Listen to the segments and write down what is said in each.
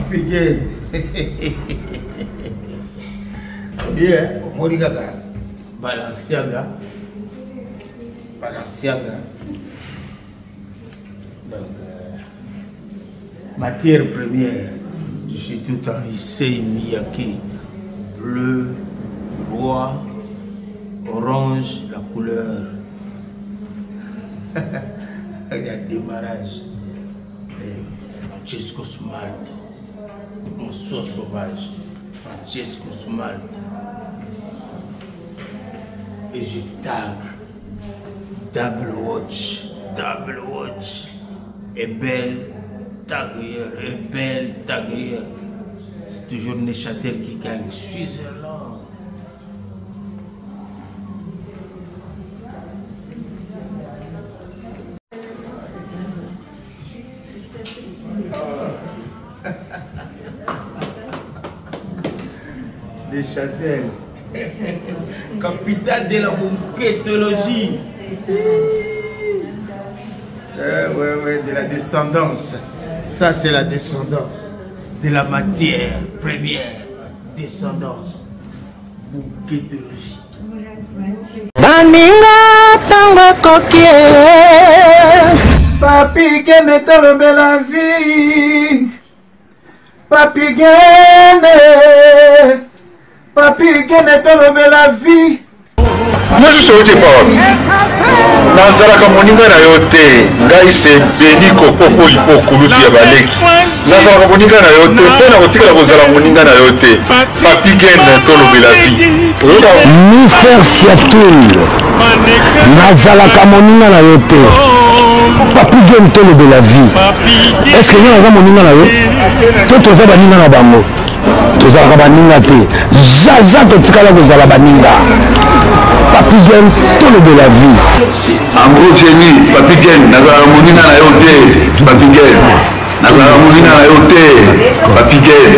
Papi Gain. Yeah, Morigaga. Balenciaga. Donc, matière première, je suis tout en Issei Miyake. Bleu, roi, orange, la couleur. Il y a démarrage. Francesco Smalto, mon soir sauvage, Francesco Smalto. Et je tag, double watch, et belle tagueur. C'est toujours Neuchâtel qui gagne, Switzerland. Neuchâtel, capitale de la moquettologie. Ouais, de la descendance. Ça, c'est la descendance. De la matière première. Descendance. Moquettologie. Baninga tango kokie. Papi Gain tolobe la vie. Papi Gain tolobe la vie. Moi je suis au départ. Nazalaka moninga na yo te. Ngai se Beni Kopoko lipo kuluti ya baleki. Nazalaka moninga na yo te. Mpo na kotikala kozala moninga na yo te. Papi Gain tolobe la vie. Mister Siatoul. Nazalaka moninga na yo te. Papi Gain tolobe la vie. Est-ce que nous avons moninga na yo? Toi toza baninga na bango. Tozalaka baninga te. Zaza totikala kozala baninga. Papi Gain tolobe la vie. En gros Jenny, Papi Gain nazalaka moninga na yo te. Papi Gain nazalaka moninga na yo te. Papi Gain.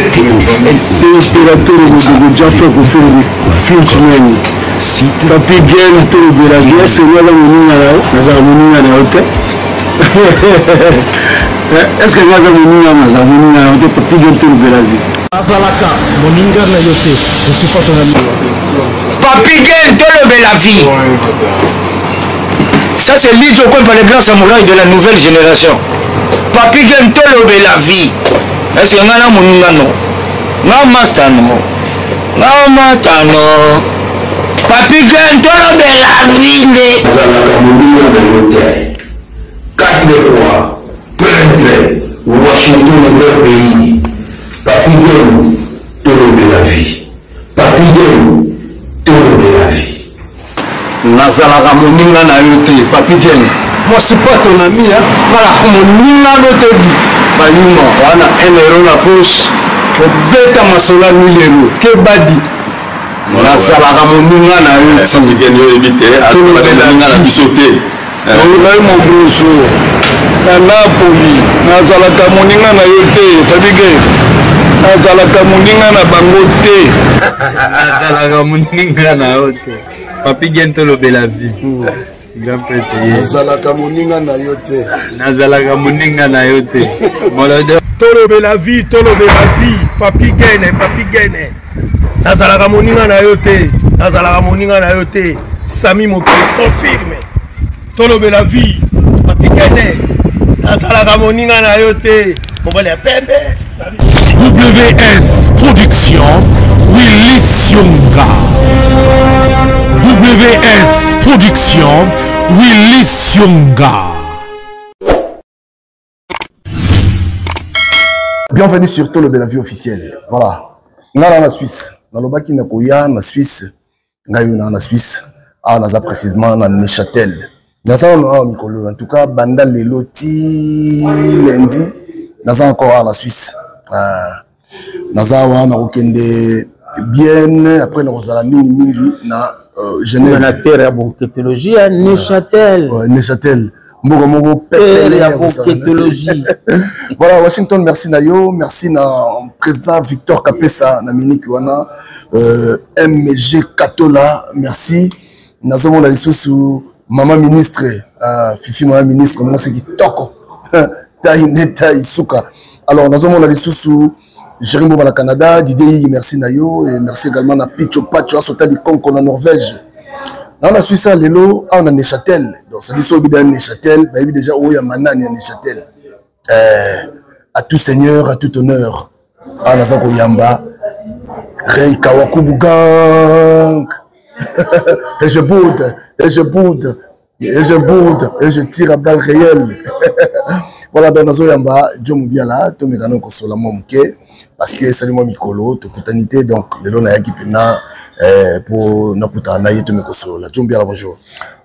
C'est l'opérateur de Jaffa Koufou Frenchman. Papi Gain tolobe la vie. C'est moi la moninga na yo. Nazalaka moninga na yo te. Est-ce que nazalaka moninga na yo te? Papi Gain tolobe la vie. Azalaka moninga na yo te. Je suis pas ton ami. Papi Gain tolobe la vie. Ça c'est Lidjo Kwempa, le grand samouraï de la nouvelle génération. Papi Gain tolobe la vie. Est-ce que ngana moninga no? Nga master no. Papi Gain tolobe la vie. Nazalaka moninga na yo te. 4 rois, peintre, Washington leur pays. Papi Gain tolobe la vie. Papi Gain tolobe la vie. Nazalaka moninga na yo te. Papi Gain. Moi je suis pas ton ami, hein. Voilà, moninga no te bi. Bayuma, wana 1 euro na poche. Obeta masola 1000 euros. Que badi. Nazalaka moninga na yo te. Papi Gain yo ebite, azalaka moninga na biso te. Olai mon bonjour. Na Napoli, nazalaka moninga na yo te. Papi Gain. Nazalaka moninga na bango te. Nazalaka moninga na yo te. Papi Gain tolobe la vie. Grand prêtre. Nazalaka moninga na yo te. Nazalaka moninga na yo te. Tolobe la vie. Papi Gain. Nazalaka moninga na yo te. Sami Mokele confirme. Tolobe la vie. Papi Gain. Nazalaka moninga na yo te. Mobile pembe. WS Production, Willy Sionga. WS Production, Willy Sionga. Bienvenue sur Tolobe la vie officielle. Voilà. On est en Suisse. Dans le Baki Nakoya, en Suisse. On est en Suisse. On est précisément en Neuchâtel. En tout cas, Banda Leloti lundi. On est encore en Suisse. Nazawa na okende bien après na kozala mingi na Genève na terre ya moquettologie à Neuchâtel. Neuchâtel mbogo moko pépé ya moquettologie. Voilà, Washington, merci Nayo, merci na président Victor Kapesa na miniki wana MG Katola, merci. Nazomo la lisusu maman ministre Fifi maman ministre moi c'est kitoko ta indeta isuka. Alors nazomo la lisusu Jérémy Boba, Canada, Didier, merci Nayo, et merci également à Picho Pacho, à Sotali Konko, en Norvège. Dans la Suisse, Lelo, on a Neuchâtel. Donc, ça dit ça, il y a Neuchâtel, il y a déjà Manani à Neuchâtel. À tout seigneur, à tout honneur. À Nazako Yamba, Rei Kawakubu Gang. Et je boude, et je boude, et je boude, et je tire à balles réelles. Voilà, dans Nazo Yamba, Dieu Moubiala, Tomé Gano Kosola Momke, parce que c'est le mot Mikolo, Tokutanité, donc le long qui pena pour Naputa Naye Tomé Kosola. Dieu Moubiala, bonjour.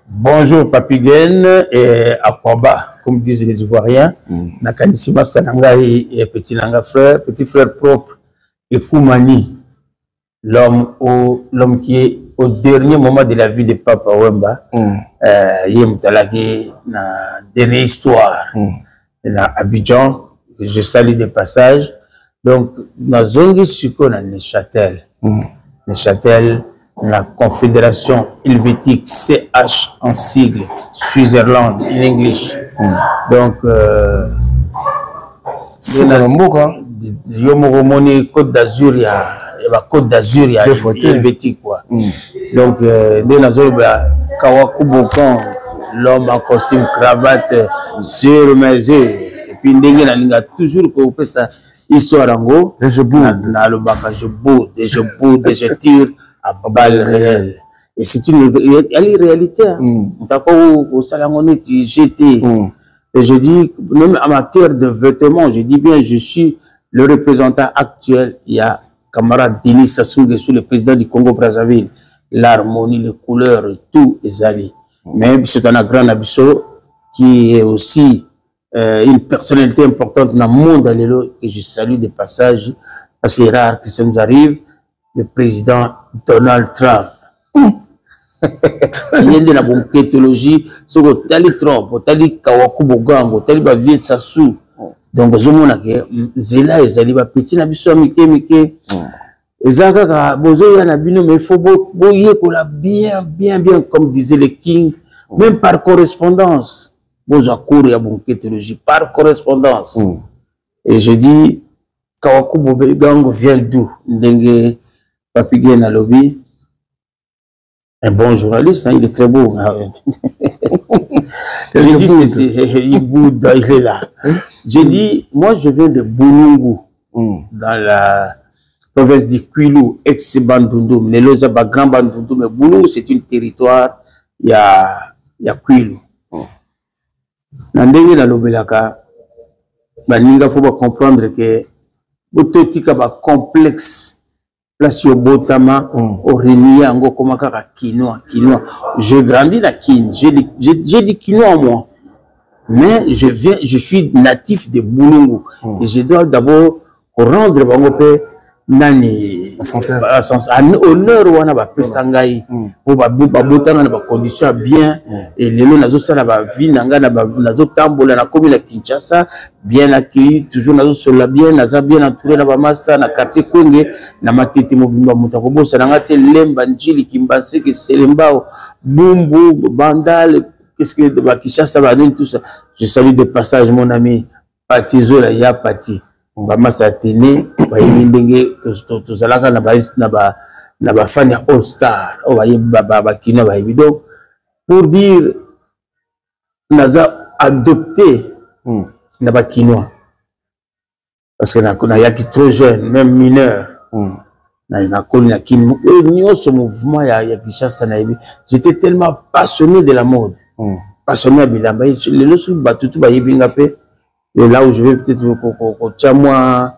Bonjour, Papiguen, et Akwaba, comme disent les Ivoiriens. Nakanisima Sananga et petit Nanga frère, petit frère propre, et Koumani, l'homme qui est au dernier moment de la vie de Papa Wemba. Yemtalaki, na dernière histoire. Na Abidjan, je salue des passages. Donc, dans Zongi Suko, na Neuchâtel. Neuchâtel, la Confédération helvétique CH en sigle, Switzerland, in English. Donc, Yomoromoni, Côte d'Azur, il y a Côte d'Azur, il y a helvétique, quoi. Donc, de Nazolba, Kawakubo, l'homme en costume, cravate, sur mesure. Et puis, il y a toujours que vous faites ça, histoire en gros. Et je boude. Je boude, et je boude, et je tire à balles réelles. Et c'est une réalité. T'as pas au salon, tu jeté. Et je dis, même amateur de vêtements, je dis bien, je suis le représentant actuel. Il y a camarade Denis Sassou Nguesso, le président du Congo-Brazzaville. L'harmonie, les couleurs, tout est allé. Mais c'est un grand abisso qui est aussi une personnalité importante dans le monde et je salue des passages parce que c'est rare que ça nous arrive. Le président Donald Trump. Il y a de la bonne kétologie, c'est que Tali Trump, Tali Kawakubo Gango, Tali Bavie Sassou. Donc, je me dis que Zela et Zali, petit abisso, Mike. Ezaka bozo ya na bino mais faut boyer bien comme disait le king, même par correspondance. Bozo cour ya bon kétologie par correspondance. Et je dis Kawakubo Gango vient d'où? Ndenge Papiguen na lobby. Un bon journaliste, hein, il est très beau. J'ai dit il boude, il est là. J'ai dit moi je viens de Bulungu dans la province du Kwilu, ex-Bandundu, Neloza ba grand Bandundu, mais Bulungu c'est un territoire, il y a Kwilu. Nandenge na lobelaka, baninga faut comprendre que bototika ba complexe place yo botama au renia ngo komaka ka quinoa. Je grandis la kin, j'ai dit quinoa en moi. Mais je suis natif de Bulungu et je dois d'abord rendre bangope nani honneur wana ba pesangai po ba botanga na ba conditions bien et lelo nazo sala ba vie nanga na nazo tambola na komi la Kinshasa bien accueilli toujours nazo sola bien naza bien entouré na ba massa na quartier Kwenge na matete mobimba mutako bosa nanga te lemba njili kimbase ke selembao bumbu bandal qu'est-ce que ba Kinshasa ba tout ça. Je salue de passage mon ami Patizo la ya Pati Bamasa Tene, Ndenge, Tozalaka na ba fan ya All Star, Kino donc pour dire naza adopté na ba Kinois parce que na yaki trop jeune, même mineur, na connu na Kino, ce mouvement ya Kinshasa na yebi, j'étais tellement passionné de la mode, passionné de bilamba, le losu batutu ba yebinga pe. Et là où je vais peut-être moi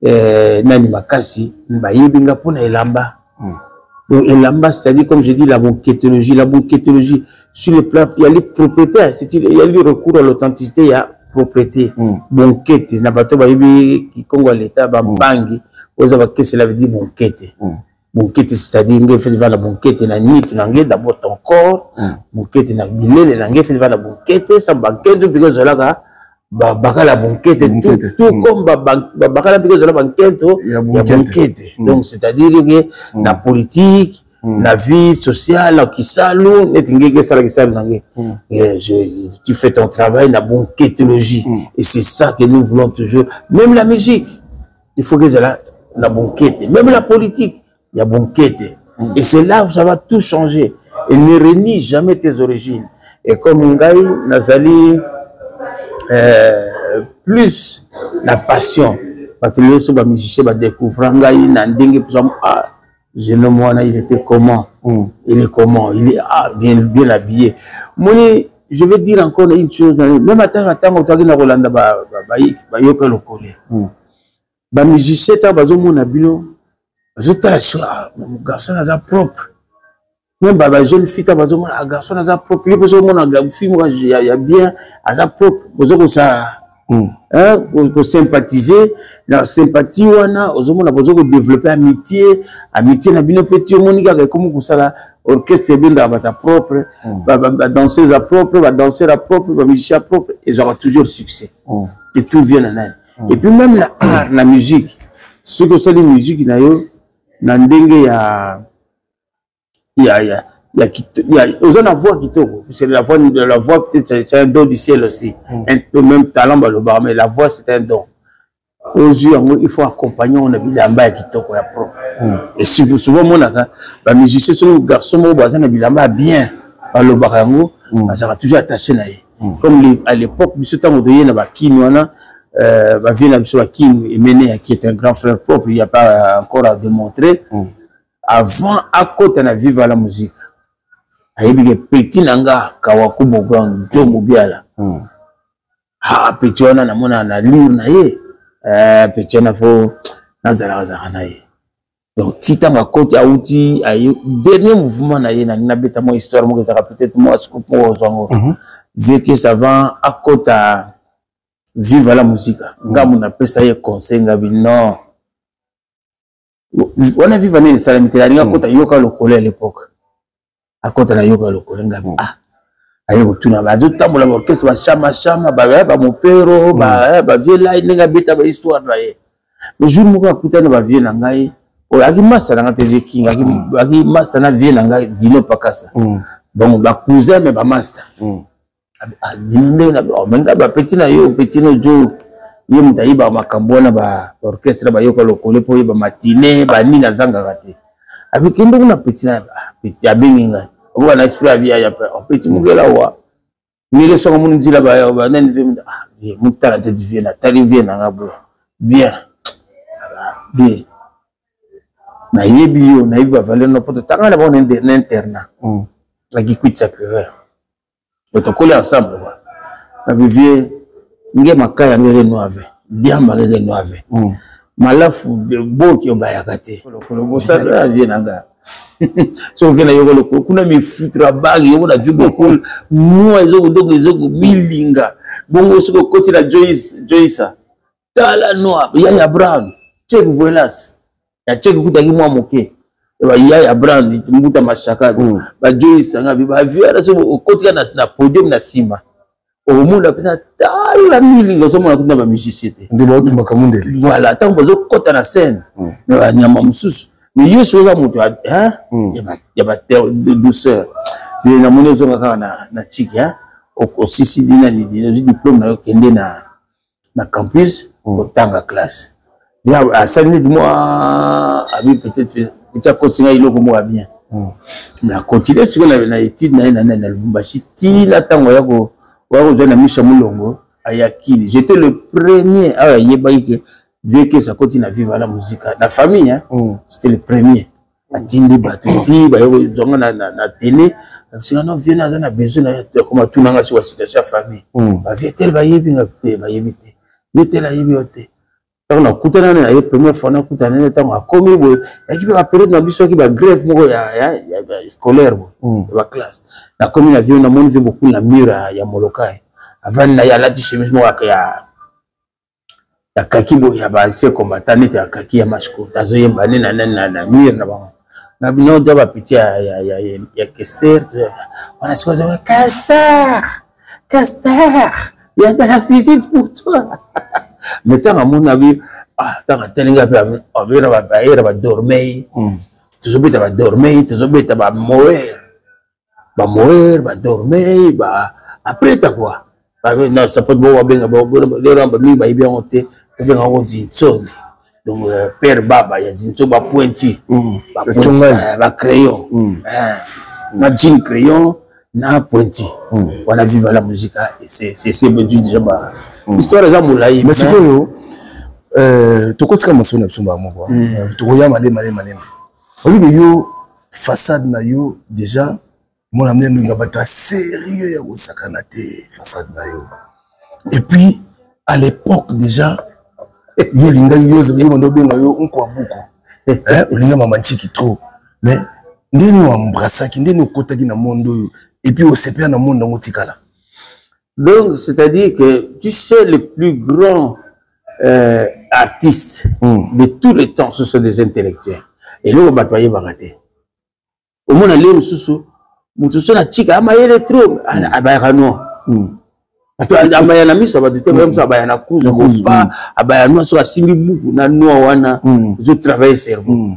nani makasi ba yebinga pona elamba. Donc elamba c'est-à-dire comme je dis la bonquetologie sur le plan il y a les propriétaires, il y a le recours à l'authenticité, il y a propriété. Bonquete na bato ba yebi ki Congo l'état ba mbangi oza ba que cela veut dire bonquete. Bonquete c'est-à-dire ngé fait va la bonquete na nit na ngé d'abord ton corps, bonquete na bilele na ngé fait va la bonquete sans banquete parce que là bakala banquette tout comme bakala parce que la banquette il y a banquette donc c'est-à-dire que la politique la vie sociale qui salou netingé ça qui salou nangé et tu fais ton travail la banquetologie et c'est ça que nous voulons toujours même la musique il faut que ça la banquette. Même la politique, il y a banquette. Et c'est là où ça va tout changer. Et ne renie jamais tes origines. Et comme Ngai, Nazali, plus la passion. Parce que les musiciens va découvrir Ngai, Nandingue, je ne sais il était comment. Il est comment. Il est bien habillé. Moni, je vais dire encore une chose. Même à temps, quand on a Rolanda, Bayoka le collé. Les musiciens, ils ont mon habillon. Ils ont mon garçon a propre. Même les jeunes filles, ils ont mon garçon a propre. Ils ont mon fille, il y a bien, a propre. Ils ont ça. Pour sympathiser, la sympathie, ils ont développé amitié. Amitié, na bino petit, monika, comme ça, orchestre bien dans ta propre, danseuse à propre, danseur à propre, musicien à propre, et ils auront toujours succès. Et tout vient en âne. Et puis même la musique, ce que c'est la musique, il y a la voix qui tourne. C'est la voix peut-être c'est un don du ciel aussi. Un peu même talent, mais la voix c'est un don. Aux yeux, il faut accompagner on a bilamba qui tourne propre. Et souvent mon la musicien sont les garçons mon voisin a bilamba bien par le barango, ça va toujours attaché là. Comme à l'époque, monsieur Tamodoye na bakinoana vient sur Kim Emene qui est un grand frère propre, il n'y a pas encore à démontrer. Avant à côté na vivre la musique. Ayebi petit nanga kawakubo grand jomo biala. Petit wana na mona na lire na ye. Petit wana fo nazala na ye. Donc tita ma côté a outi aye dernier mouvement na ye na beta mo histoire mo que peut-être moi scoop mo zongo. Vu que ça va à côté à vivre la musique. Ngamu na pesa ye conseil ngabi non. On a vu venir les salamité à côté yoka le collège à l'époque. À côté de yoga le collègue aïe tout na bazo tambola orchestre ba chama ba mon père ba vie là il nga beta ba histoire là le jour mo ka kutana ba vie na ngai o aki master na TV King aki master na vie na ngai dino pakasa donc ba cousin mais ba master dino na menga ba petit na yo petit no jo yo mutayi ba makambo na ba orchestre ba yoka le collège po ba matinée ba ni na zanga kati avec une bonne petite à Beninga on va l'esprit à via ya petit mugela wa ni le son mon dit là-bas ba nan vie mon talent de vie na tali vie na ngabo bien bien na yebi yo na yebi valeur no poto tanga na bon interna la gikuitsa que on te coller ensemble quoi na vie nge makaya ngere noave diamba ngere noave malafu boki obayakate kolobo sasa vient nanga so kena yoko kuna mifutra bagi yoko na vibo kul moi ezo milinga bongo soko koti la Joyce tala noa ya Brown check voilas ya check kutaki mwa moke ba ya Brown mbuta mashaka ba Joyce ngabi ba viara so koti na podium na sima au monde peut-être la milinga so mona kuna ba musicien ndebo tu makamundeli voilà tant bazo kota na scène mais nyama mususu mais yo chose moto hein il y a pas de douceur tu na mona zo ngaka na chiki hein au sisi dina ni diplôme na yo kende na campus au tanga classe ya à ça dit moi abi peut-être tu as continué iloko mo bien mais à continuer sur la étude na Lubumbashi ti la tango yako na Misha Mulongo ayakili j'étais le premier à yebaike vu que ça continue à vivre la musique la famille hein j'étais le premier à tindi batuti ba yo zonga na télé parce que non vient na besoin comme tout nanga sur la situation famille ba vietel ba yebi ngapte ba yebite vietel la yebiote tant na kutana na ye première fois na kutana na tant akomi bo ekipe ba période na biso ki ba grève moko ya scolaire bo ba classe na komi na vie na moni ve beaucoup la mura ya molokai avant na ya lati chemise moko ya kaki bo ya ba ancien combattant ya kaki ya mashko tazo yemba na mur na ba na bino do ba petit ya Kester on a ce qu'on appelle Kester il y a de la physique pour toi mais tant à mon avis tant à telinga pe avera ba baera ba dormir toujours beta ba dormir toujours beta ba moer ba dormir ba après ta quoi non ça peut bon bien ba mi ba bien monter bien on dit so donc père baba ya zinso ba pointi ba crayon na jean crayon na pointi on a vive la musique c'est déjà ba histoire za moulayi mais c'est quoi tokotika masona bisumba moko tokoya malé oui yo façade na yo déjà mon amené nous ngabata sérieux ya kosakana te façade na yo et puis à l'époque déjà yo linga yo ndo benga yo unko abuko olinga mama nchiki trop mais ndeni wa mbrasaki ndeni okotaki na monde yo et puis osepia na monde ngotikala. Donc c'est-à-dire que tu sais les plus grands artistes de tous les temps ce sont des intellectuels et là on va batailler baraté au moins aller mususu mutuso na chika amayele trop abayano abayana miso badete même ça abayana kuzo pas abayano so asimbi buku na noa wana je travaille cerveau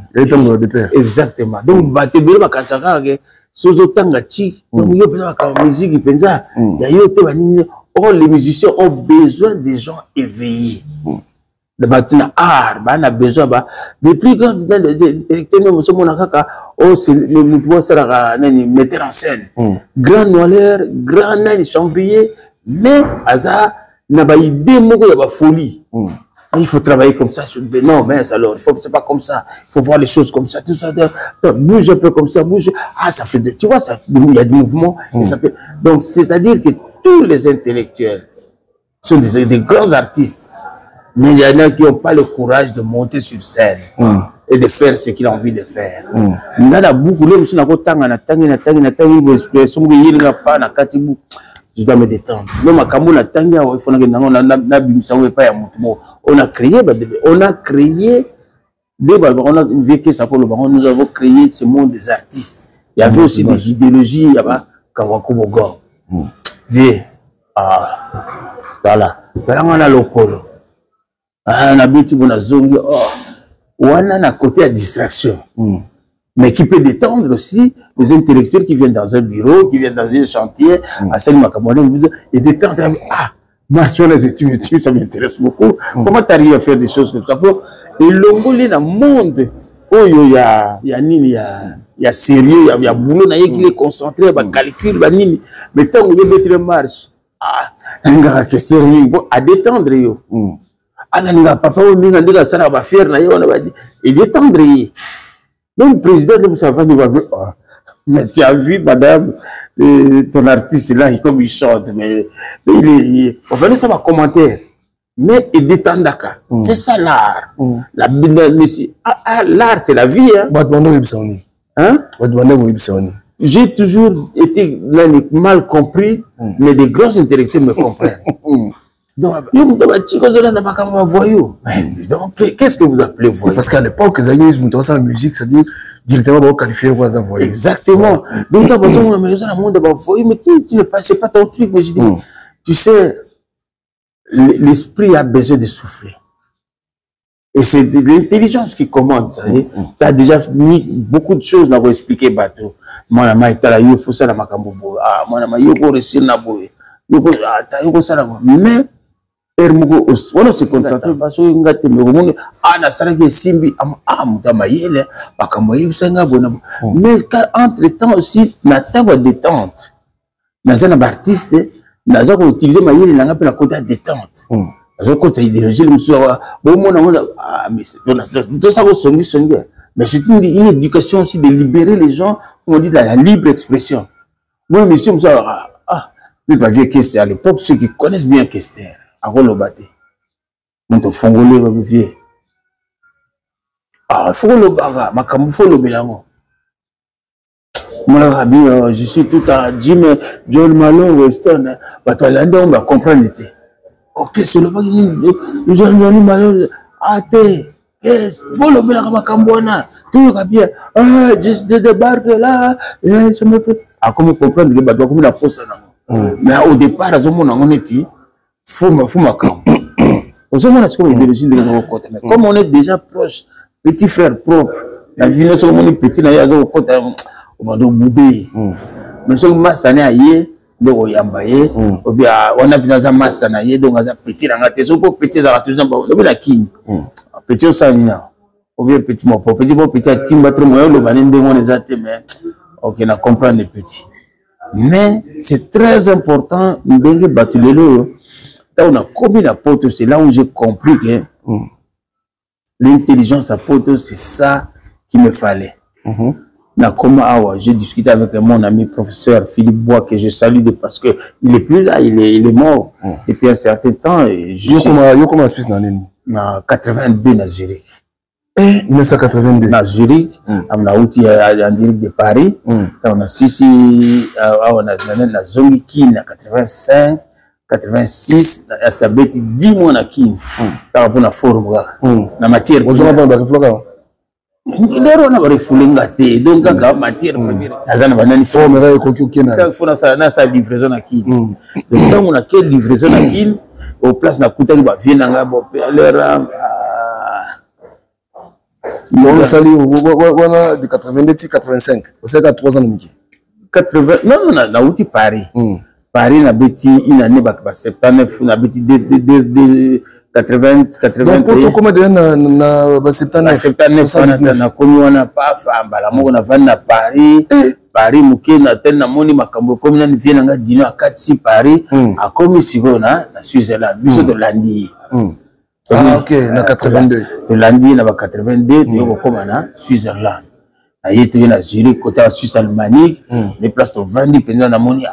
exactement donc batebele bakansaka ke sozo tanga chi donc yo pesa ka musique penza ya yo te banini. Or les musiciens ont besoin des gens éveillés. Le bâtiment art, on a besoin des plus grands intellectuels, même si on a c'est le metteur en scène. Grand noir, grand nain chanvrier, mais hasard n'a pas idée de la folie. Il faut travailler comme ça. Non, mais alors, c'est pas comme ça. Il faut voir les choses comme ça. Tout ça, bouge un peu comme ça, bouge. Ah, ça fait tu vois, ça, il y a du mouvement. Et ça peut, donc, c'est-à-dire que tous les intellectuels sont des grands artistes. Mais il y en a qui n'ont pas le courage de monter sur scène et de faire ce qu'ils ont envie de faire. Il y en a beaucoup de gens je dois me détendre. On a créé nous avons créé ce monde des artistes. Il y avait aussi des idéologies, il y avait Kawakubogo. Vieux. Voilà. Voilà, on a le colo. On a vu on a zongi. On a un côté à distraction. Mais qui peut détendre aussi les intellectuels qui viennent dans un bureau, qui viennent dans un chantier, à celle et détendre. Ah, Marchon, ça m'intéresse beaucoup. Comment tu arrives à faire des choses comme ça? Et l'ongolais dans le monde, il y a sérieux, il y a boulot, il y a concentré, il y a calcul, mais tant que vous mettez marche, il y a question à détendre. Papa, et détendre. Même le président de Moussava dit, mais tu as vu, madame, ton artiste là, comme il chante, mais il on va ça va commentaire. Mais il détend d'accord. C'est ça l'art. L'art, c'est la vie. Hein? J'ai toujours été mal compris, mais des grands intellectuels me comprennent. Donc, qu'est-ce que vous appelez voyou? Parce qu'à l'époque, les amis, la musique, c'est-à-dire directement qualifier pour les voyous. Exactement. Donc, tu as besoin de voyou, mais tu ne passes pas ton truc. Mais je dis, tu sais, l'esprit a besoin de souffler. Et c'est de l'intelligence qui commande. Tu as déjà mis beaucoup de choses pour expliquer bateau. Moi, il faut ça, mais on se concentre parce que mais entre temps aussi na table détente dans un artiste n'a pas utilisé ma yele na ngapela côté détente dans côté idéologie mais c'est une éducation aussi de libérer les gens, on dit la libre expression. Moi monsieur pas vieux Kester à l'époque, ceux qui connaissent bien Kester à Rolobate. Mon fongolé vieux. Faut le baga, ma faut le bilango. Moi je suis tout à Jim John Malone Weston, Batalande on va comprendre. OK, c'est le baga John Malone faut le bilango ma cambona. Tout va bien. Juste de débarque là, je me fais comment comprendre que bateau comme la poste là. Mais au départ, on est faut ma camp. Comme on est déjà proche, petit frère propre, la vie ne sont petit, on va bouder. Mais si on masse à y on a besoin de masse à y donc on a petit, on a petit, on a petit, petit osanya ou bien petit mo petit a timba trop moyo le banende on les a mais OK na comprendre les petits mais c'est très important ndenge batulelo ta on a commis la porte c'est là où j'ai compris que l'intelligence à porte c'est ça qu'il me fallait j'ai discuté avec mon ami professeur Philippe Bois que je salue parce que il est plus là, il est mort depuis un certain temps. Yo comment Suisse en 82 à Zurich. 1982 à Zurich, on a outil en direct de Paris. On a Sissi, on a Zongi Kin en 85, 86, ça a été 10 mois à Kin. Par rapport à la forme, la matière. Il est on a refoulé ngate donc quand matière première azana banani forme là kokokena ça faut na sa livraison à qui donc quand on a quelle livraison à qui au place na kuta ki ba vient nga bo alors on sali on de 82 85 c'est qu'à 3 ans miki 80 non na outil Paris Paris na beti une année ba 79 na beti de 80 donc pour comment de na 79 na komi wana pa famba la moko na vanda na Paris Paris muke na tel na moni makambo komi na vient nga dino akati Paris a komi sigona na Switzerland biso de landi OK na 82 de landi na ba 82 to koma na Switzerland ayé na Zurich côté à Suisse alémanique des places au vandi penza na moni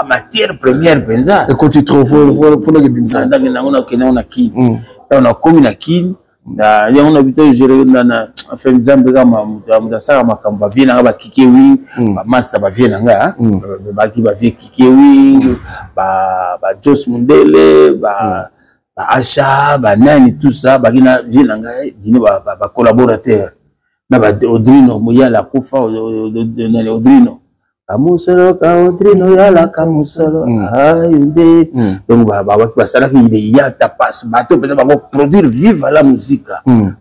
matière première penza et quand tu trouves faut que bimsa ndanga na ona kena ona kin on a commis na kin na ya on habité gérer na enfin nzambe kama mudasaka makamba vina ba kikewi ba massa ba vina nga ba ki ba vie kikewi ba Jos Mundele ba Acha ba nani tout ça ba kina vina nga dino ba collaborateur na ba Odrino moya la kufa nani Odrino kamusolo ka Odrino ya la kamusolo ayude donc ba sala ki il y a ta passe bato peut ba produire vive la musique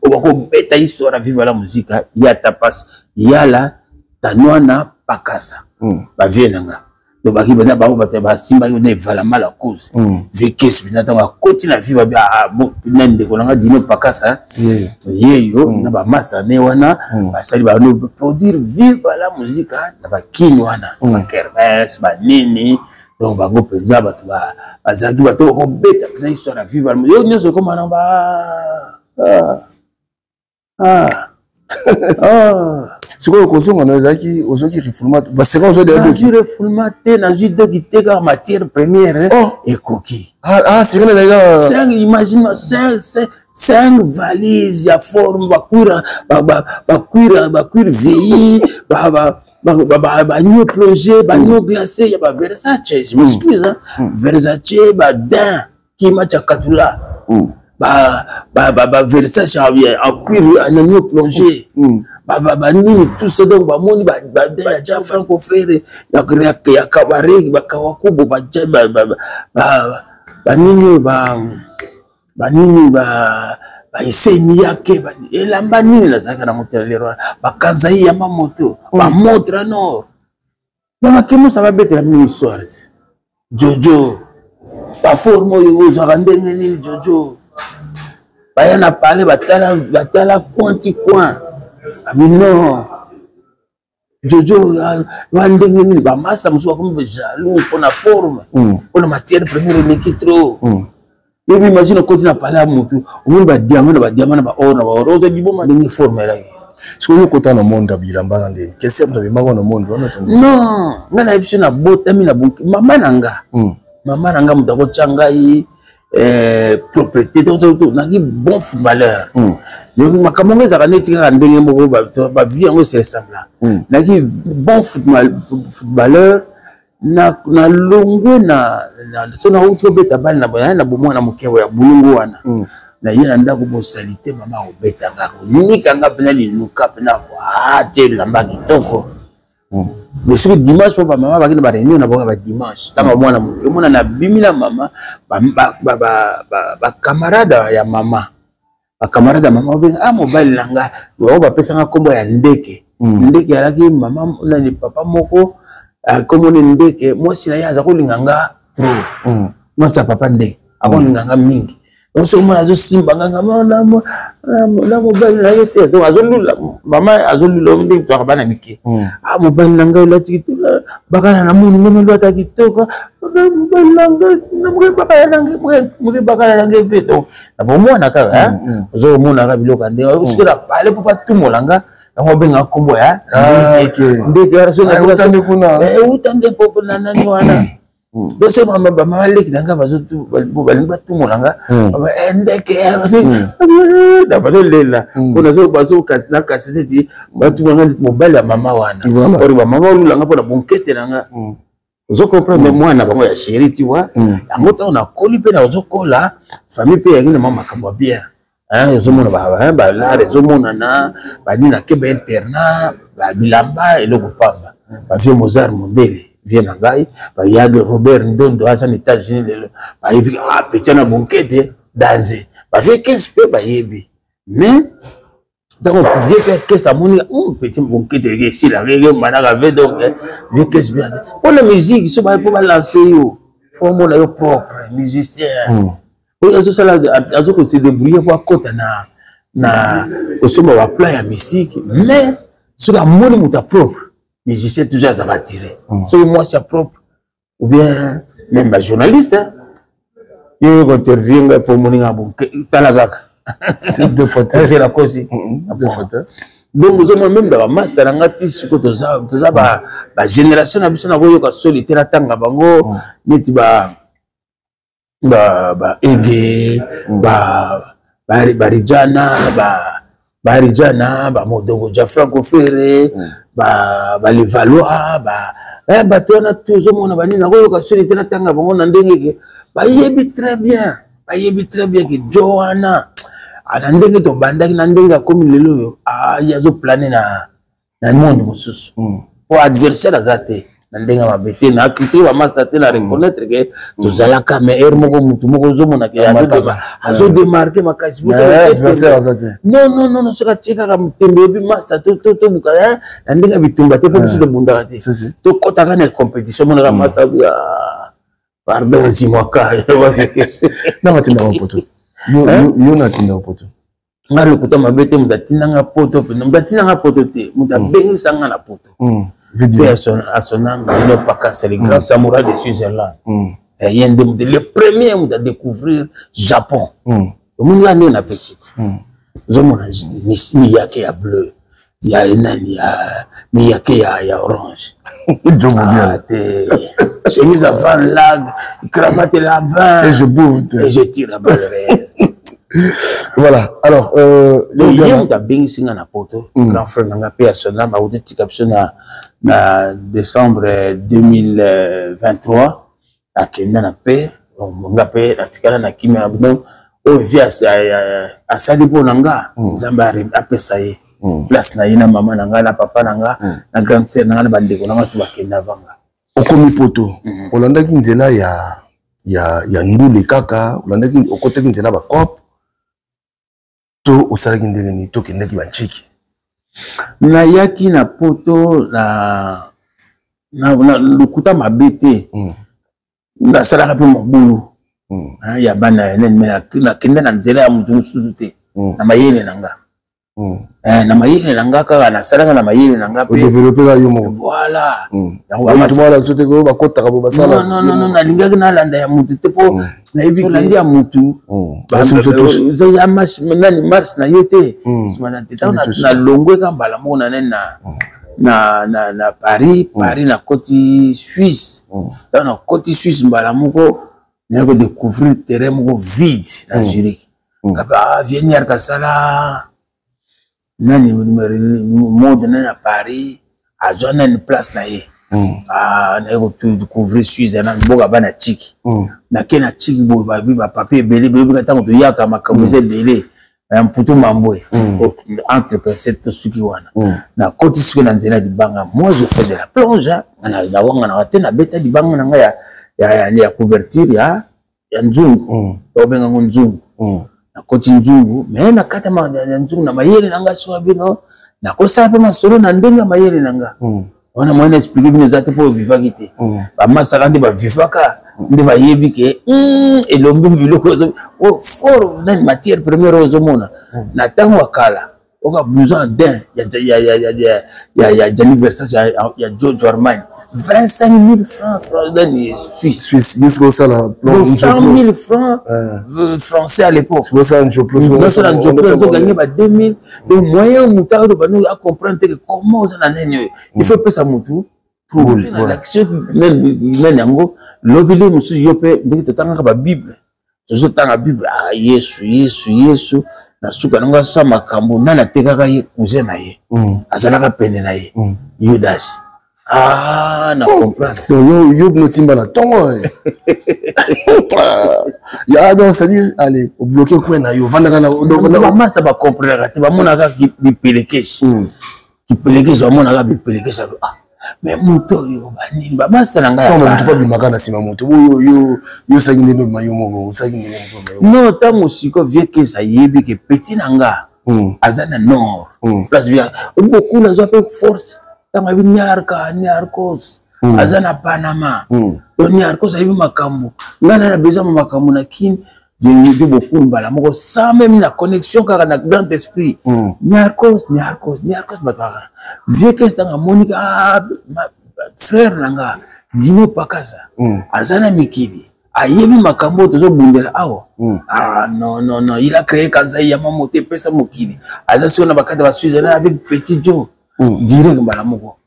o ba ko beta histoire vive la musique il y a ta passe il y a la tanwana pakasa ba vienanga donc ba ki bana ba simba ki ne vala mala cause vekes bina ta ba continue vive ba bon nande ko nga dino pakasa yeyo na ba massa ne wana ba sali ba no produire vive la musique na ba kinwana ba kermes ba nini donc ba go penza ba zaki ba to ko beta na histoire vive la musique yo nyoso ko mana ba c'est quoi qu'on a zaki ozoki refoulement ba c'est quoi de doki refoulement te na judo ki te ka matière première et coquille c'est vrai les gars 5 imagine 5 valises ya forme ba cuir vieilli ba new plongé ba new glacé ya ba Versace je m'excuse Versace ba din qui match katula ba Versace en cuir en new plongé ba nini tout ça donc ba moni ba ja franco frère ya kabareg ba kawakubo ba nini ba isemi yake ba elamba nini la zaka na motela lero ba kanzai ya mamoto ba motra no ba kemo ça va bettre la mini histoire Jojo ba formo yo za ndenge nini Jojo ba yana parler batala quanti coin non Jojo wandenge ni ba massa musuka comme jaloux pour la forme pour la matière première ni trop et puis imagine quand tu n'as pas là mutu on va diamant ba or na ba or ozo di boma ndenge forme là ce que kota na monde bilamba na ndenge qu'est-ce que tu na monde non ngana biso na botami na bunki mama nanga mutako changai propriété tout na ki bon footballeur donc makambo za kaneti ka ndenge moko ba vie ngo c'est semblant na ki bon footballeur na longo na so na utro beta bal na bomo na mokewa ya bulungu wana na yena ndako bo salité mama obeta ngako nika ngapena linuka pena kwa te lamba kitoko mais ce dimanche papa maman ba kina ba réunion na ba dimanche tanga mwana mwana na bimila mama ba camarade ya mama ba camarade ya mama ba mobile nanga ba pesa nga kombo ya ndeke ndeke alaki mama na ni papa moko kombo ni ndeke moi sina ya za ko linganga trop moi sa papa ndeke ako linganga mingi donc ce moment azo simba nganga na mobile na yote donc azolula mama azolula ndi to bana mike ah mobile nanga la tikito bakana na munu ngeme lo atakitoka mobile nanga namwe bakana nanga veto na bomona kaka zo mona ka biloko ande usikira pale popa tumolanga na ngobenga kombo ya déclaration na utande kuna utande popo na nani wana donc c'est maman leki nanga bazotu balimba tumolanga ndeke da balela kuna zo bazo na kaseti batu banga mobile ya mama wana ori ba mama olulanga pona bonkete nanga zo comprendre mwana bango ya chéri tu vois yango ta na koli pe na zo kola famille pe yangina mama kamba bien hein zo mona ba la zo mona na ba ni na kebe interna ba bilamba eloko pamba ba vieux Mozart Mondele vient en Gaï, il y a le Robert Ndondo à les États-Unis, il y a petit na bonquette danger. Bah fait 15 peu bah yebi. Mais donc vient faire que ça moni petit bonquette ici la règle managavé donc vient 15 bien. Pour la musique, ça va pour lancer yo. Faut mon yo propre musicien. Oui, ça là azo ko se débrouiller pour côté na au sommet va plein à musique, mais sur la moni muta propre. Mais j'essaie toujours à m'attirer. Soit moi c'est propre, ou bien même les journalistes. Ils interviennent pour mon ingabon. Talagak. De photos. C'est la cause. De photos. Donc nous avons même dans la masse, dans la tisse, tout ça, la génération a besoin d'avoir une solitaire à tanga bango, neti ege, Barijana, Modogo, Franco Ferré, les Valois, on a toujours mon abani, on a solitaire à tanga bango, on a ndenge, yebi très bien que Johanna. Anandenge to bandaki nandenga comme lelo yazo planer na monde mususu pour adversaire azate nandenga mabete na culture ba masate la reconnaître que to zalaka mais moko mutu moko zo mona ke azo démarquer makasi adversaire azate non saka cheka ka mutembe bi masate to bukaya nandenga bitumba te pour se bunda te to kota kana compétition mona ka masate pardon si mwaka na matinda wapoto yo na tinda poto ngalo kuta mabete mutatina nga poto pe mutatina nga poto te mutabengisa sanga na poto vidéo asonam dino pakasa les grands samouraïs de Switzerland yende muté le premier muta découvrir Japon munga ande na petite zo mona miyake ya bleu ya nani ya miyake ya orange chemise à van lag, cravate la vin, et je bouge et je tire à balle réelle. Voilà, alors, donc, il y a un bing singa na poto, grand frère n'a pas à son âme, a outé tikapso na décembre 2023, à Kenya na paix, on a paix, à tikana na kimi abdon, au via à Salibo nanga, Zamba a paix ça y est, place na yina maman nanga, na papa nanga, na grande sœur nanga, na bandeko nanga, tout va Kenya vanga. Okomi poto olandaki nzela ya ndule kaka olandaki okotaki nzela ba cop to osalaki ndenge ni to kendaki ba chiki na yaki na poto na lukuta mabete na salaka pe mobulu ya bana na kende na nzela ya mutu mususu te na mayele nanga na mayele nanga kaka na salaka na mayele nanga pe développer la yomo voilà yango ba tumala sote ko ba kota ka bo basala non na lingaki na landa ya mutu te po na ebi landi ya mutu ba zo ya mas nani mars na yote simana te na longwe ka mbala mo na Paris na côté Suisse na côté Suisse mbala moko na ko découvrir terrain moko vide na Zurich kaba venir kasala nani mode na Paris a zona une place na ye na ko découvrir Suisse na boka bana chiki na kena chiki bo ba papier belé ka tango to yaka makamuze belé un puto mamboy entre personnes suki wana na koti suki na nzela di banga moi je fais de la plonge na wanga na tena beta di banga na nga ya couverture ya nzungu to benga nzungu na koti nzungu mais na kata ma nzungu na mayele nanga so bino na ko sa pe masolo na ndenga mayele nanga wana mwana expliquer bino zate po vivaki te ba masala ndi ba vivaka nde bayebi ke elombi biloko fort na matière première ozomona na tango wakala oka besoin d'un ya anniversaire ya Giorgio Armani 25 000 francs dans Suisse jusqu'au ça là 100 000 francs français à l'époque c'est ça un job on gagné 2000 donc moyen mutao de à comprendre que comment ça na il faut pas ça mutu pour l'action même yango lobile musu yope ndiki totanga ba bible zo tanga bible Yesu na suka nanga sa makambo nana tekaka ye cousin na ye azalaka pene na ye Judas na comprendre yo notimba na tongo ya donc ça dit allez au bloquer quoi na yo vandaka na maman ça va comprendre te ba monaka ki pelekesi ba monaka bi pelekesi mais moto yo bani ba masa nanga ya ba to bimaka na sima moto yo saki ndendo mayo moko saki ndendo non tango siko vie que ça yebi que petit nanga azana nord place via beaucoup na zo avec force tango bi nyarkos azana Panama to nyarkos ayi makambo ngana na besoin makambo na kin j'ai beaucoup mbala moko sans même la connexion kaka na grand esprit nyarkos bataka vie que ça Monica frère nanga Dino Pakaza azana mikili ayebi makambo tozo bundela awo non il a créé Kanzai Yamamoto pesa mokili azasi na bakata ba Suisse avec Petit Joe direct mbala moko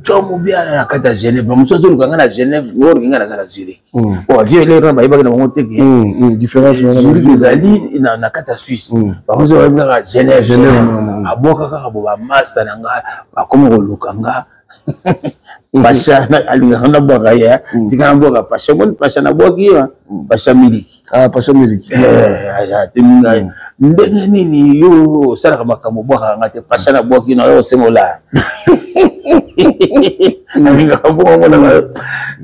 Joe Mobiala na kata Genève musozo lukanga na Genève ngoro kinga na za Zurich o vieux les ramba ibaka na monte ke différence les ali na kata Suisse ba musozo ba Genève aboka kaka bo ba massa nanga ba komo lukanga pasha alinga na boka ya tika na boka pasha mon pasha na boka ya pasha miliki pasha miliki ya teminga ndenge nini yo sala kama kama boka ngate pasha na boka na yo semola alinga boka ngona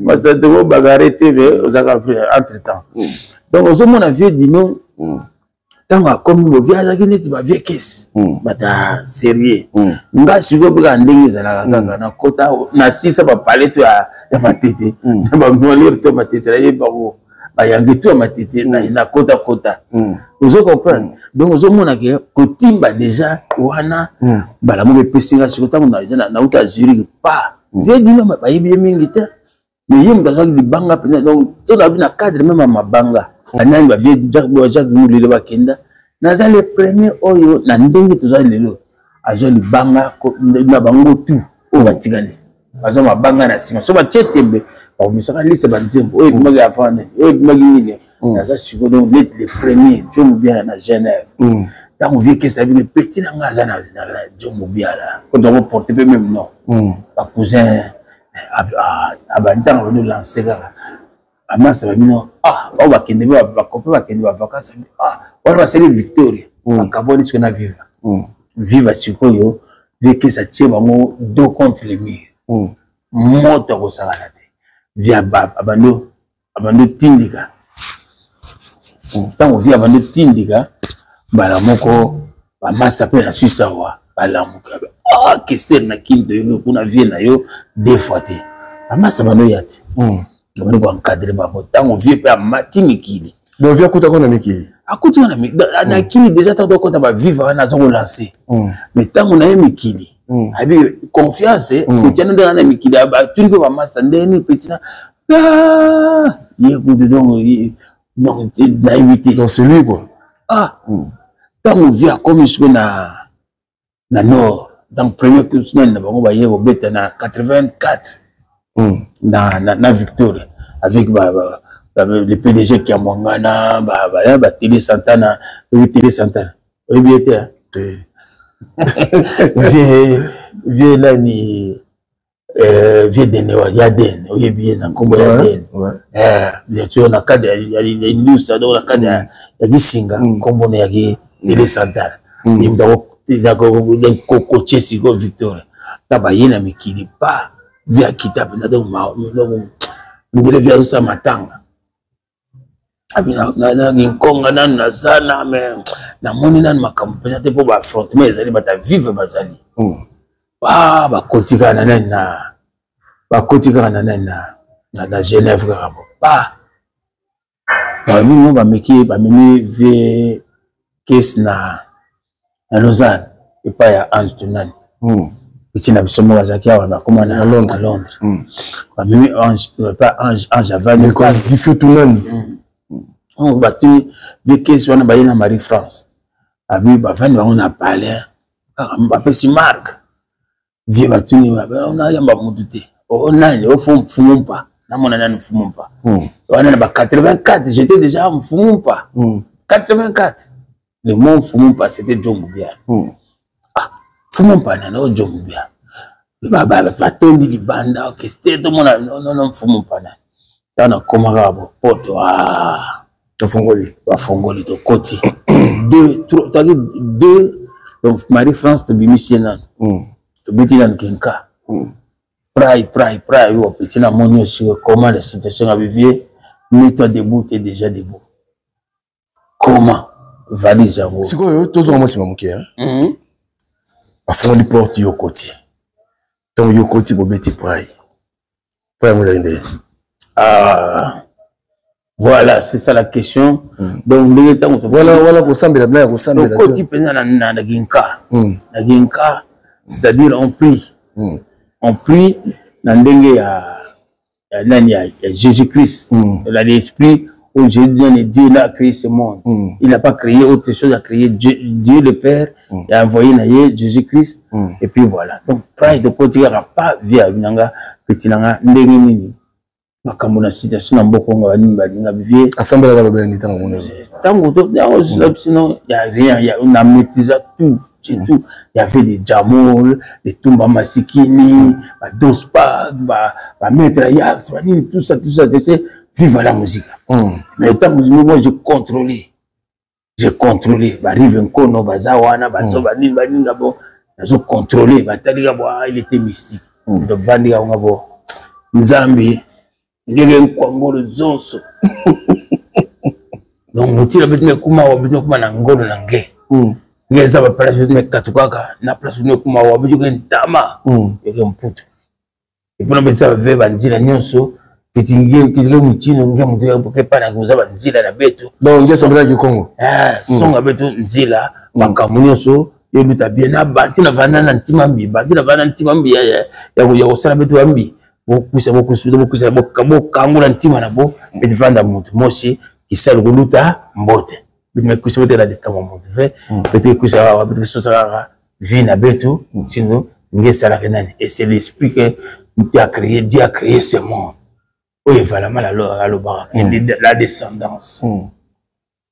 masate ko bagarete be ozaka entre temps donc ozomona vie dino tanga comme mo viaja kineti ba vie caisse bata sérieux nga siko bika ndenge zala kanga na kota na sisa ba palette ya matete na ba mwali to matete la yeba ko ba yangi to matete na kota vous comprenez donc vous mona ke kotimba déjà wana bala mo pesinga siko tango na uta Zurich pa vie dino ba yebi mingi te mais yem dazo ki banga pena donc to na bina cadre même mabanga anani ba vie Jacques Moulile bakenda naza le premier oyo na ndenge toza lelo azo libanga na bango tu o batigane azo mabanga na sima so ba chetembe ba misaka liste ba nzembo oyo magi afane oyo magi nini naza siko donc le premier Joe Mobiala na Genève tant vie que ça bien petit na ngaza na Joe Mobiala ko donc porter même non ba cousin abantanga ba lancer kaka amasa ba bino o ba kende ba kope ba kende ba vacances on va célébrer victoire akaboni ce qu'on a viva sikoyo dès que ça tient bango dos contre les murs moto ko sala te via abando tindika tango via abando tindika bala moko ba massa pe na Suisse wa bala moko question na kindo yo kuna vie na yo deux fois te amasa bano yati bano ko encadrer babo tango vie pe amati mikili donc via kuta kona mikili akuti na kili déjà tant ko ta ba vivre na zo lancer mais tango na mikili abi confiance ko tiana na mikili ba tunko ba massa ndeni petit na yekude donc non naïveté donc c'est lui quoi tango via comme ce na nord dans premier coup na bango ba yego beta na 84 na Victoria avec le PDG qui a mangana ba Télé Santana oui bien été vieux là ni vieux de Yaden oui bien na kombo Yaden bien sûr na cadre ya industrie donc na cadre ya gisinga kombo na ya Télé Santana imdako coacher siko Victoria taba yena mikili pa via kitabu na donc ndire via sa matanga abina na nkonga na zana me na moni na makambo peut-être pour ba affrontement ezali bata vivre bazali ba kotika na Genève kabo pas. Nous, bamemi vie caisse na Lausanne et pas ya Ange Tunani. Et na bisomo bazaki awa na comment à Londres. Bamemi Ange pas Ange Avan mais quoi Zifio Tunani. On batu vie caisse wana ba na Marie France. Abi bavani ba on a parlé. Ba pesi marque. Vie batuni ba on a yamba mudute. O nani o fumumpa. Na mona nani fumumpa. On a 84, j'étais déjà en Fumumpa. 84. Le mot Fumumpa, c'était Djongubia. Ah, Fumumpa, non, Djongubia. Pas ton dit banda, ok, c'était tout le monde, non, Fumumpa. Dans le Komarabo, porte, ah, Fongoli, to Koti. Deux, donc Marie-France, tu bimisienan. Tu bitinan Kenka. Prai, ou petit la monnaie sur comment la situation a vécu. Mets-toi debout, tu es déjà debout. Comment valise à vous? C'est quoi, tous les gens qui m'ont dit, à fond du porte Yokoti. Donc Yokoti pour Betty Prai. Voilà, c'est ça la question. Donc, les temps, voilà, vous semblez la blague, vous semblez la Yokoti, na Ginka, c'est-à-dire on prie. On prie dans le Jésus-Christ, l'esprit où Dieu a créé ce monde. Il n'a pas créé autre chose, il a créé Dieu le Père, il a envoyé Jésus-Christ, et puis voilà. Donc, price de côté, il n'y aura pas via Binanga, petit Nanga, Ndengini. Makamuna situation en Bokonga, Assemblée de la Béni, sinon, il n'y a rien, on a maîtrisé tout. C'est tout. Il y avait des Jamol, des Tumba Masikini, Dospa, Maître Ajax, tout ça, vive la musique. Mais tant que moi, j'ai contrôlé. Rive Nkono, Bazawana, Bazobani, j'ai contrôlé. Il était mystique. De Vandiga, Nzambi, Ngegen Kwangolo Zonso. Donc, Mouti, la bête, Kuma, Nangolo, Nangé. Les hommes place de Katuaka, na place de Kuma, Wabukan Tama, et un poutre. Et pour nous, ça veut dire Nyonso, que tu n'as mouti, non, pour que pas nous avons dit la bête. Donc, il y a du Congo. Ah, son avec Nzila, Makamunyoso, et nous t'as bien abattu la vanane antimambi, battu la vanane antimambi, il y a aussi la bête ambi. Beaucoup, Kango antimanabo, et tu vas dans mon moshi, qui sert le louta, mbote. Mais que c'est la décamant de fait, peut-être que ça va, peut-être que ça sera vie na beto, sinon, et c'est l'esprit que Dieu a créé ce monde. Oui, voilà, mal à l'obar, la descendance.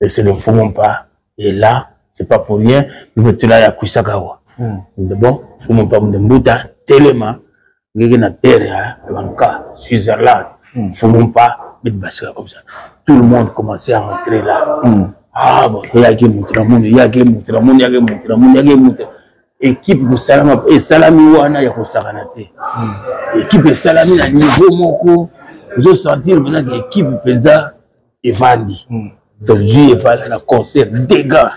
Et c'est le Fumumpa, et là, c'est pas pour rien, nous mettons là la Kusakawa. Bon, Fumumpa, Mbuta, Telema, Gégena Terre, Banka, Switzerland, Fumumpa, comme ça. Tout le monde commençait à rentrer là. Ah bon, il y a qui montre le monde, il y a qui montre le monde, il y a qui montre le monde, il y a qui montre. Équipe de Salama, et Salami Wana, il y a Kosaranate. Équipe de Salami, à niveau moko, vous allez sentir maintenant que l'équipe Penza est vendue. Donc, Dieu est valé à la concert, dégâts.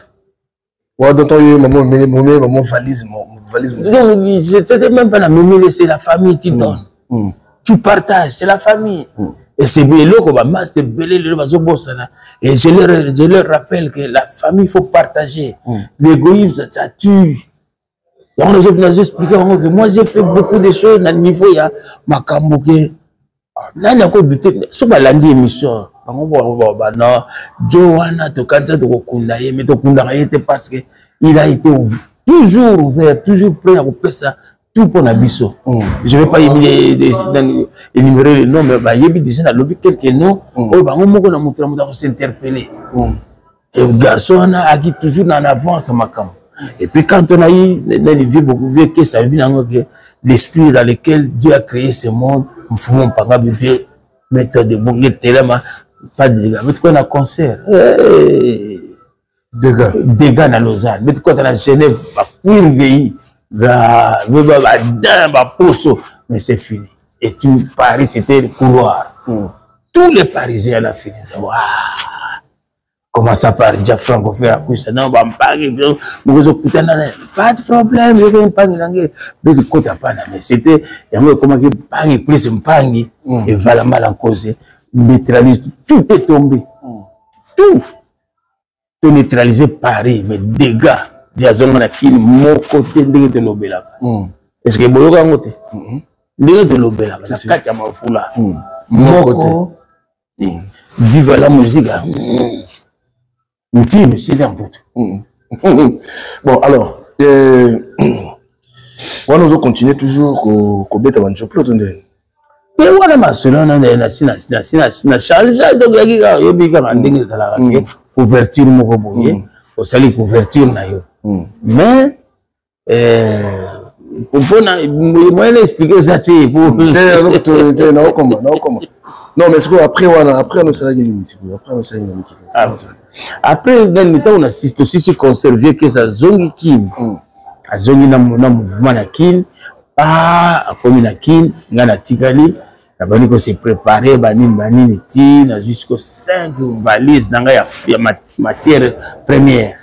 Ouais, donc, maman valise. Donc, c'était même pas la mémoire, c'est la famille qui donne. Tu partages, c'est la famille. Et c'est belé, c'est belé, et je leur rappelle que la famille, il faut partager. L'égoïsme, ça tue. Et on les a expliqué que moi, j'ai fait beaucoup de choses à niveau, il y a ma Kamboké. Là, il y a encore buté. C'est pas l'année émission. Non, Johanna, tu candidat de Kundaye, mais tu Kundaye, parce qu'il a été toujours ouvert, toujours prêt à couper ça. Tout pour Nabiso. Je ne vais pas énumérer les noms, mais il y a des gens dans le lobby, quelques noms, on s'interpeller. Et le garçon a acquis toujours en avance à ma camp. Et puis quand on a eu des vies beaucoup vieux, que ça veut dire que l'esprit dans lequel Dieu a créé ce monde, nous faisons pas de vieux, mettre de bons téléma, pas de dégâts. Mais tu connais un concert. Dégâts dans Lausanne. Mais tu connais la Genève, pas pour veiller. Mais c'est fini. Et tout Paris, c'était le couloir. Tous les Parisiens l'ont fini. Comment ça part déjà francophone, non, pas de problème, je vais pas mais c'était, il y a comment qui plus et voilà mal en cause. neutralise, tout est tombé. Tout. Tout neutraliser Paris, mais dégâts. Diazon na kini mon côté de l'obéla. Est-ce que boyoka ngote? De l'obéla. Na kati ya mafula. Mon côté. Vive la musique. Intime, c'est un peu. Bon, alors, on nous continue toujours au bête avant de jouer. Et voilà, ma soeur, on a changé. Donc, il y a une couverture, au sali couverture. Mais, moi, expliquer ça. Non, mais c'est après, on après, on assiste aussi sur conserver que ça zongi kim. A zongi na mouvement na kin. Ah, comme na kin, ngana tikali. La bani ko se préparer, banini ti, na jusqu'aux 5 valises dans la matière première.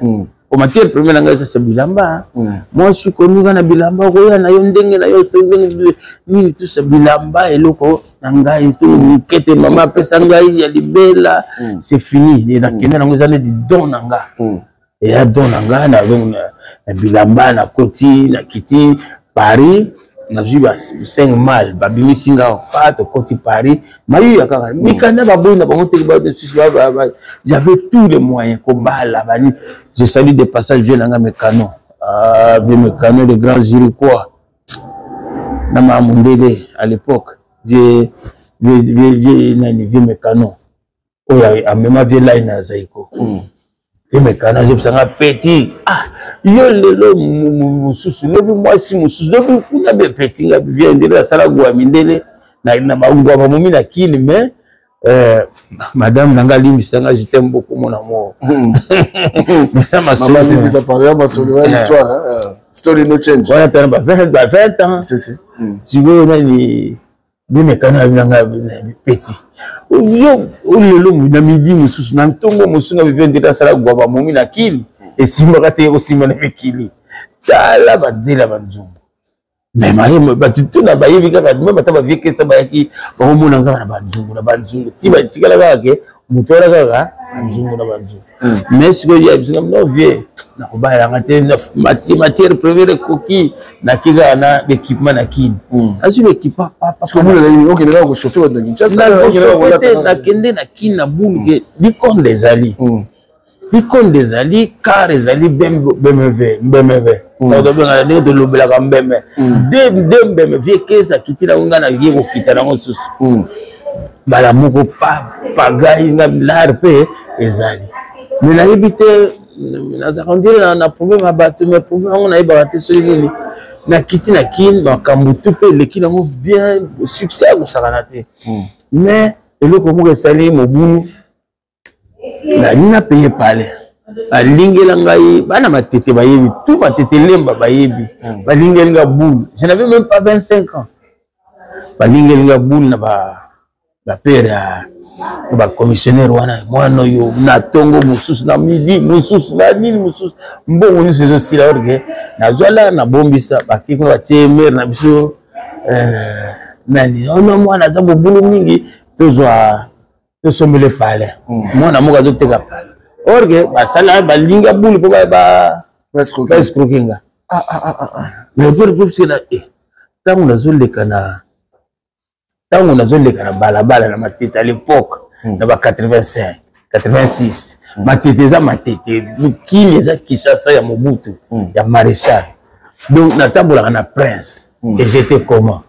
Au matière première, nanga ça c'est bilamba. Moi, je suis connu dans bilamba. Roya na yondenge na yotenge ni tout ça bilamba et loko nanga itu kete mama pesa ngai ya libela. C'est fini. Et na kena nanga zane di don nanga. Et ya don nanga na bilamba na koti na kiti Paris. Na vu 5 mal babimi singa pas de côté Paris mayu ya kaka mikanda baboy na bango teki ba j'avais tous les moyens ko bala bani je salue des passages vieux nanga mécano vieux mécano de grands Iroquois na Mamundele à l'époque vieux mécano oya même vieux là na Zaiko et mes canaux, je me petit. Ah, yo lelo mususu, lebi moi si mususu, lebi kuna be petit, nga vient de la sala guamindele, na baungwa ba mumi na kili, mais madame Nangali Misanga, je t'aime beaucoup mon amour. Maman, tu nous as parlé, ma soeur, l'histoire, story no change. Voilà, t'as 20 ans. C'est. Tu veux, on a les mes canaux, petit. Yo lelo na midi mususu na ntongo musunga bivende da sala gwa ba momi na kili et simba te ko simba na mekili tala badila banzungu mais maye batutu na bayebi ka ba même ta ba vieke sa ba yaki ba omona nga na banzungu tiba tikala ba ke mutora kaka banzungu na banzungu mais siko ya bisinga no vie na ko ba la ngate na matière première coquille na kiga na équipement na kini asu l'équipement parce que vous l'avez OK là ko chauffer dans Kinshasa na kende na kini na bulge l'icône des alliés l'icône des alliés car les alliés BMW na do benga de lobela ka mbeme de BMW que ça kitila nga na yego kitana ngosusu bala moko pagai na larpe ezali mais na yebite na na problème abattu mais problème on a ébattu sur lui na kiti na kin ba kambutu pe le kin ngo bien succès au saranate mais le comme que sali mobulu na nina payer parler ba lingela ngai bana matete bayebi tout matete lemba bayebi ba lingela boule je n'avais même pas 25 ans ba lingela boule na ba père ba commissionnaire wana mwana yo na tongo mususu na midi mususu na nini mususu mbongo ni sezo sila orge na zwala na bombisa bakiko ba temer na biso nani ono mwana za bobulu mingi tozwa tosomele pale mwana moka zo teka pale orge ba sala ba linga bulu po ba escroquinga mais pour cela tango nazoleka na balabala na matete à l'époque na ba 85 86 matete za matete kili za Kinshasa ya Mobutu ya maréchal donc na tambola na prince et j'étais comment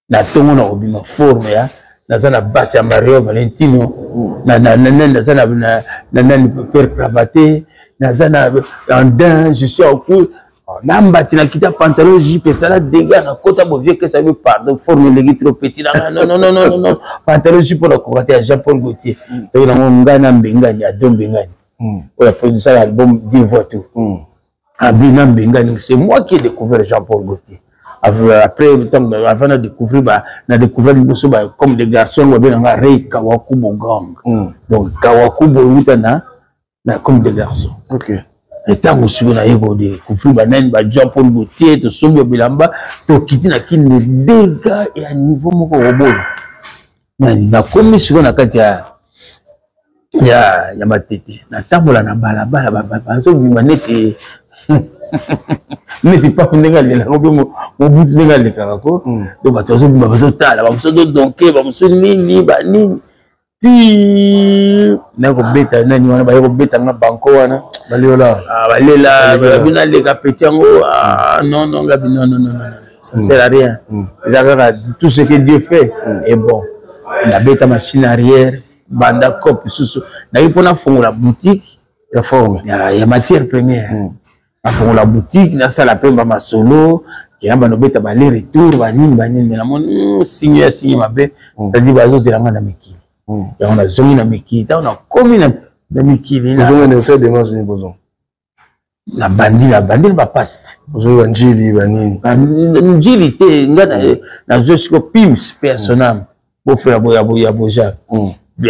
na tongo na obima forme ya naza na basse ya Mario Valentino naza na père cravaté naza na andin je suis au cou nambati na kita pantalon jipe sala dégâts na kota bo vieux que ça veut pardon forme les trop petit non pantalon jipe pour la courate à Jean-Paul Gaultier et na ngana mbengani a dombengani o la production album d'Ivoire tout abina mbengani c'est moi qui ai découvert Jean-Paul Gaultier après avant de découvrir na découvert comme des garçons ou bien nga Ray Kawakubo gang donc Kawakubo utana na comme des garçons OK. Et tant que je suis découvrir banane ba Jean-Paul Gaultier to sombo bilamba to kiti na kini dégâts et à niveau moko robolo nani na komi siko na kati ya matete na tambola na balabala bazo bima neti neti pa ndenge lela ko mo butu ndenge leka ko do bato bazo bima bazo tala ba muso donke ba muso nini ba nini ti na ko beta nani wana ba ko beta na banko wana balela bina leka petiango non gabi non ça sert à rien tout ce que Dieu fait est bon la beta machine arrière banda cop susu na ipona fongola boutique ya forme ya matière première a fongola boutique na sala pemba masolo ya bano beta ba les retour ba nini na mon signe mabe c'est-à-dire bazo zelanga na mikili ya on a zongi na mikili ça on a komi na mikili na zongi na fait des manches ni boson na bandi ba passe bozo ba njili ba nini njili te ngana na zosiko pims personnel pour faire boya boja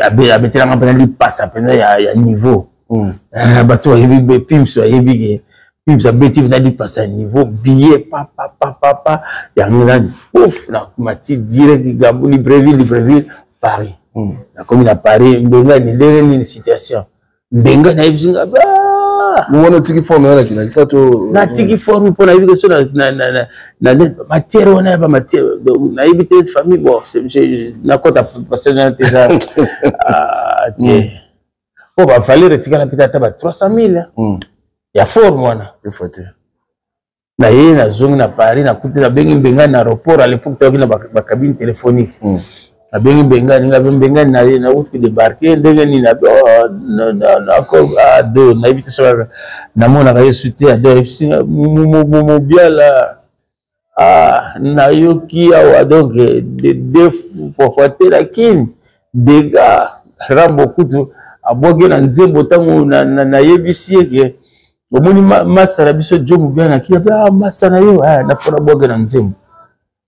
abetela nga mpena lipasa mpenza ya niveau bato bayebi pims bayebi pims abeti mpena lipasa ya niveau billet papa yango nani pouf nakomati direct gambo libreville Paris nakomi na Paris mbenga ni ndenge nini situation mbenga nayebisi nga mwana tiki forme wana kinakisa to na tiki forme mpo nayebi keso na matière wana ya bamatière nayebi te famille bon nakota pasena te za po bafali retikala peta ata ba 300 000 ya forme wana na ye nazongi na Paris nakuti nabengi mbengani na aéroport à l'époque toyoki na bakabine téléphonique nabengi mbengani na uti débarquer ndenge nini ado nayebi te soka namonaka yesu te ado yebisinga mobiala nayoki awa donc deux fois te lakini dégâts rambo kutu abwaki na nzembo ntango nayebisi eke omoni masa na biso jo mobiala nakia masa na yo nafona abwaki na nzembo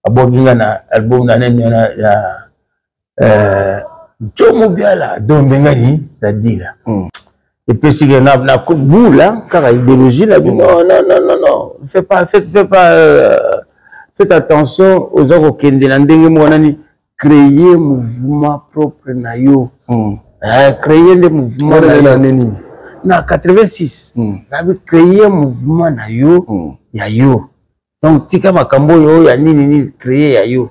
abwaki nga na album na nani ya Jomo Biala dombengani la dila et puis si na boula car idéologie la non faites attention aux gens qui ndela ndenge monani créer mouvement propre na yo créer des mouvements na 86 créer mouvement na yo ya yo donc tika makambo yo ya nini créer ya yo.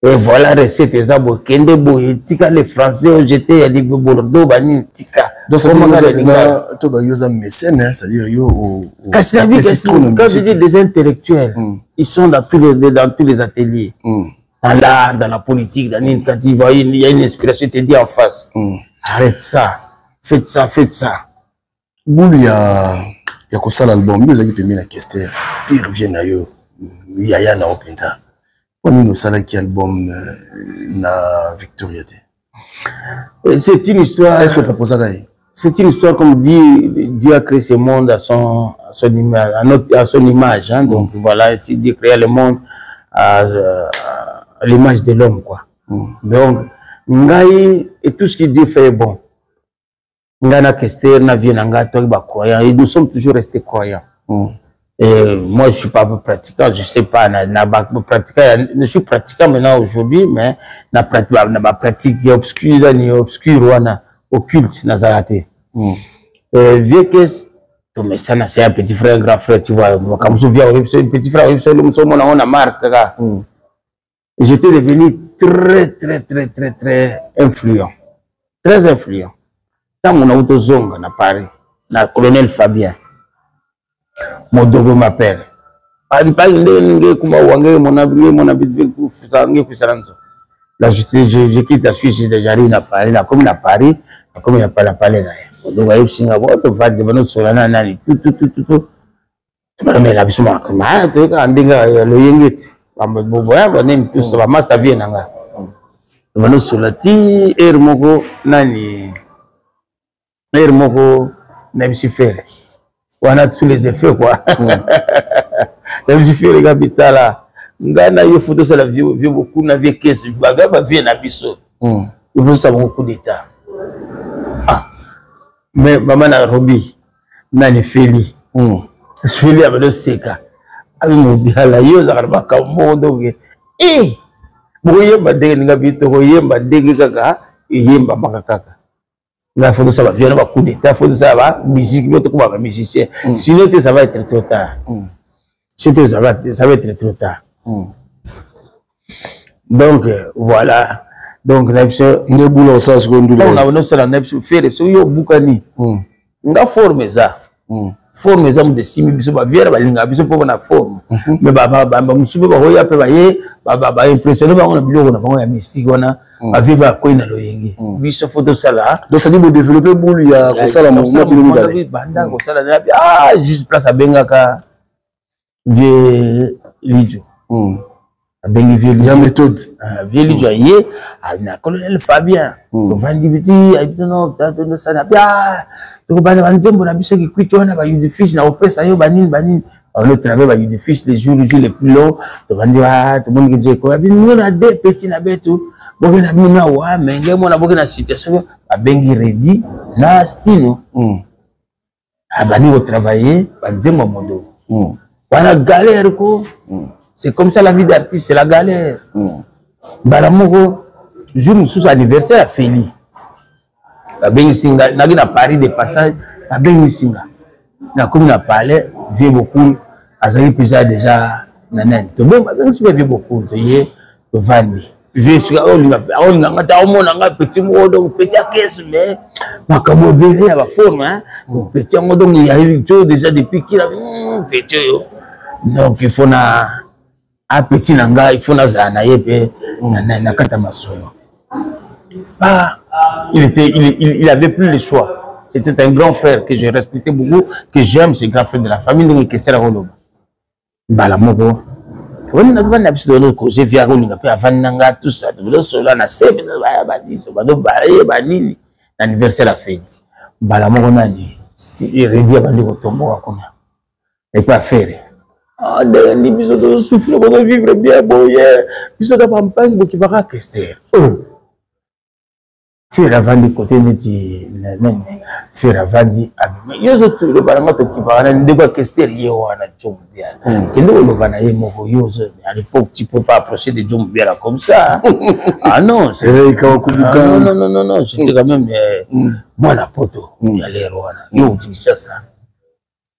Et voilà recette ezabo kende boye tika les français ont jeté ya libo bordeaux bani tika donc ça na to ba yoza mécène c'est-à-dire yo quand je dis des intellectuels ils sont dans tous les ateliers dans l'art dans la politique dans une quand il y a une inspiration te dit en face arrête ça faites ça boule ya kosala album yo zaki pemina kester puis revient na yo ya na openta. Nous savons quel album na Victoria. C'est une histoire. Est-ce que tu proposes ça? C'est une histoire comme Dieu a créé ce monde à son image. Hein, donc voilà, si Dieu créa le monde à l'image de l'homme, quoi. Donc, Ngai et tout ce que Dieu fait est bon. Ngana Kester, na vie nanga toi croyant et nous sommes toujours restés croyants. Et moi, je suis pas pratiquant, je sais pas, je suis pratiquant maintenant aujourd'hui, mais na pratique obscure, occulte, nazarate. Vieux que, mais ça, c'est un petit frère, un grand frère, tu vois, comme je viens, un petit frère, on a marre, j'étais devenu très influent. Très influent. Quand mon auto zonga na Paris, na colonel Fabien, mon dogo m'appelle. Là, je quitte la Suisse, j'arrive à Paris, comme à Paris, comme il n'y a pas la palais. Donc, je suis à Singapour, je vais faire des choses, tout. Mais la biso ma tu vois, andinga le yengit. Boboya, on aime tout ça, ma ça vient nanga. On sur la ti, ermoko, nani. Ermoko, même si faire. On a tous les effets, quoi. Même si faire les capitales là. Ngana yo photo ça la vieux beaucoup na vieux caisse bagaba vient na biso il faut ça beaucoup d'état mais maman na robi na ni feli feli abado seka abi mo biala yo za ba ka modo boyemba ndenge ninga bito koyemba ndenge kaka yemba makakaka la faut ça va vient va coup d'état faut ça va musique bientôt comme un musicien sinon ça va être trop tard sinon ça va être trop tard donc voilà donc la biso ne boulot ça seconde on a ça na biso faire so yo bukani nga forme ça forme za de simi biso ba viera ba linga biso po na forme mais ba musube ba hoya pe ba ye ba impressionner ba on biloko na bango ya mystique wana ba viva ko ina loyenge biso photo sala donc ça dit vous développer boule ya ko sala mo banda ko sala na juste place abenga ka vie lijo abengi vie lijo méthode vie lijo ye na colonel Fabien to vandi biti no tato no sana bia to bana banzembo na biso ki kwito na ba unifiche na opesa yo banini on travaille ba unifiche les jours les plus longs to vandi wa to moni ke ko abi no na de petit na betu boke na bina wa menge mo na boke na situation abengi ready na stilo abani au travailler banzembo mondo wana galère ko c'est comme ça la vie d'artiste c'est la galère balamoko jour sous anniversaire à Feli abengi singa na gina Paris de passage abengi singa na comme na palais vieux beaucoup azali déjà nanen to bon abengi super vieux beaucoup to ye to vandi vieux singa on ngata omona nga petit modo petit caisse mais makambo bele ya ba forme hein petit modo il y a eu déjà depuis qu'il a petit yo donc il faut na a petit nanga il faut na zana yepe na kata masolo. Il avait plus le choix. C'était un grand frère que j'ai respecté beaucoup, que j'aime, c'est grand frère de la famille de Kessera Roloba. Balamoko. On a vu un que j'ai vu à Roloba, puis avant Nanga, tout ça, tout ça, on a sévé, l'anniversaire a fait. Balamoko Nani, il réduit à Bandi Rotombo à Kona. Et pas faire. Ah, des bisous de souffler, on va vivre bien, bon, yeah. Bisous de Pampagne, qui va rester. Faire avant du côté non faire avant du yo zo le balanga to ki bana ndeko kester yo wana Djombia kendo lo bana ye moko yo zo à l'époque tu peux pas approcher de Djombia comme ça ah non c'est non j'étais quand même moi la poto ya lero wana yo utisha ça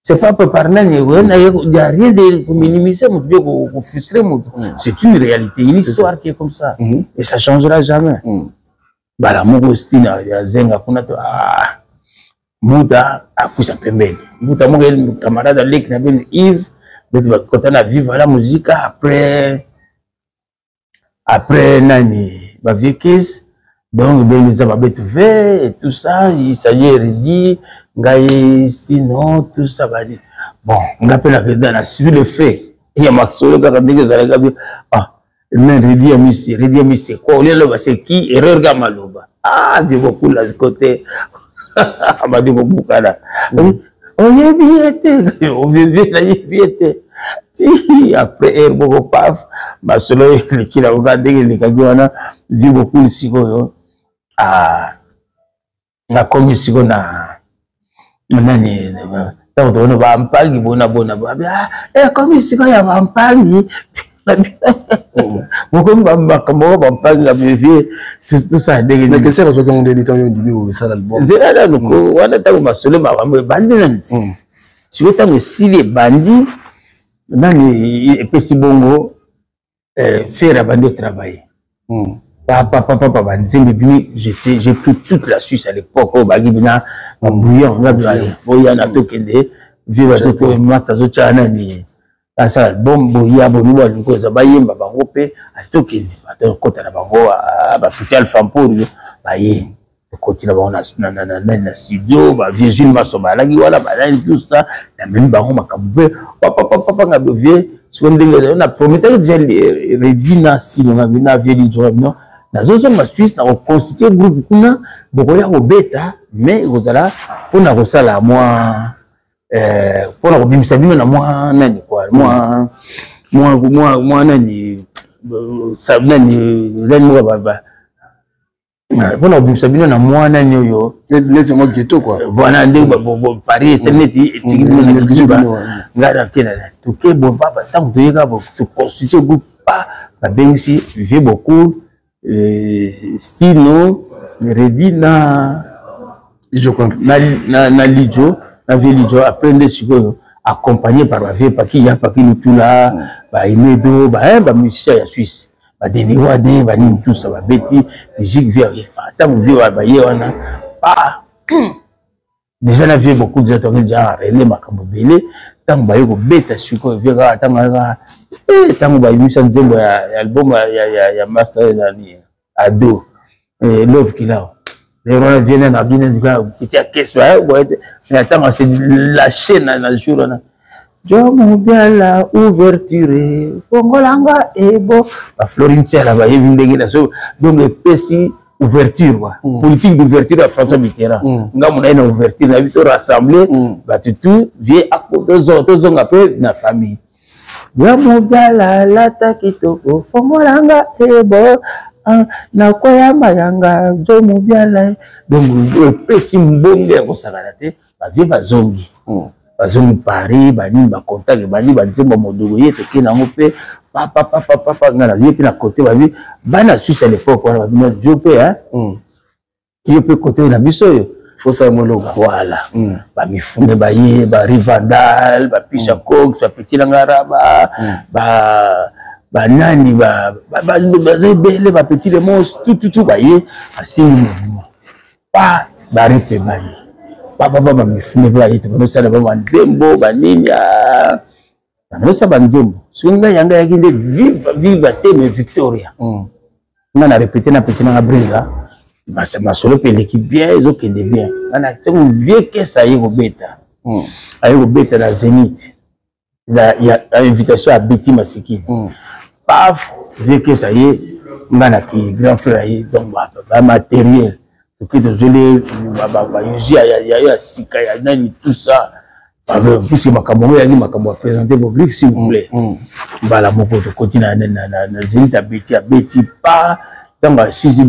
c'est pas préparer nani wana il y a rien de minimiser mon Dieu ko frustrer mon c'est une réalité une histoire qui est comme ça et ça changera jamais. Bala moko stina ya zenga kuna to muda akusa pembeni muda moko el camarade Lek na ben Yves betu bakotana vivre la musique après nani ba vikis donc ben za babetu ve et tout ça il s'agit redit ngai sinon tout ça va dire bon ngapela que dans la suivi le fait il y a maxolo ka ndenge za la mais Redi Amissi, quoi, on est là, c'est qui, erreur Gamaloba. Ah, Dieu beaucoup là, ce côté. Ah, Dieu beaucoup là. On y est bien, on est bien, si, après, Herbo Paf, ma solo, qui l'a regardé, les Kagouana, vit beaucoup ici, ah, la commission, nani, donc, on va en parler, bon, comme ici, il y a un parler. Tout ça mais que c'est raison qu'on dit on dit ça l'album c'est là nous on a tant masolo ma bandi nanti si vous tant si les bandits nani pesi bongo faire bandi travailler papa bandi bimi j'ai pris toute la Suisse à l'époque au bagibina bouillon là boya na tokende vivre tout massa zo chana ni ça album boya bonuba niko za bayemba bango pe atokini atokota na bango ba social fampo baye continue ba na studio ba Virgile Masoba lagi wala ba tout ça na même bango makambe papa ngabe vie sondenge na prometteur déjà redina style na vie non na zozo ma Suisse na constituer groupe kuna bokoya obeta mais ozala pona kosala moi pour la bimisa bino na moi nani quoi moi nani ça nani nani baba pour la bimisa bino na moi nani yo c'est moi ghetto quoi voilà ndé Paris c'est neti ngada kena to ke bon papa tant que tu constitue groupe pas babengisi vie beaucoup Stino Redi na Lijo na vie Lijo après nde sikoyo accompagné par la vie Paki ya Paki Lutula ba Imedo ba musicien ya Suisse ba Denis Wade ba ni tout ça ba Betty musique vie ata vie ba yewana pa déjà la vie beaucoup de gens déjà relé makambo belé tant ba yoko beta sikoyo vie ka tant ba imisa nzembo ya album ya master nani ado love kilao les gens viennent à bien dire petit caisse mais attends c'est la chaîne na jour là jo mo bien la ouverture pongolanga ebo ba Florine Tchela ba yebindenge na so donc pesi ouverture wa politique d'ouverture à François Mitterrand ngamu na ouverture na bito rassembler ba tout vie à deux ans après na famille jo mo bien la ta kitoko pongolanga ebo na koya mayanga jo mobiala donc pesi mbonge ya kosakana te bavie bazongi Paris bani ba contact bani ba nzembo modogo yete ke nango pe papa ngana vie pe na côté babi bana Suisse à l'époque wana babino jo pe yo pe côté na biso yo faut ça mologo voilà ba mifume ba ye ba Rivadal ba Pisha Cox ba Petit Langaraba ba nani ba zebele ba Petit les monstres tout ba ye asi mouvement ba repe bani ba mifume ba ye to sala ba nzembo ba ninya na sa ba nzembo sunga yanga yakinde viva teme Victoria na répéter na Petit na Breza ma solo pe l'équipe bien ils ont kende bien na temo vie que ça y robeta ayo robeta na Zénith il y a invitation à Betty Masiki paf vu que ça y est ngana ki grand frère yi donc ba matériel que désolé ba yuji ya sika ya nani tout ça puisque makambo ya makambo présenter vos griffes s'il vous plaît bala moko to continue na Zénith à Betty pas dans ma 6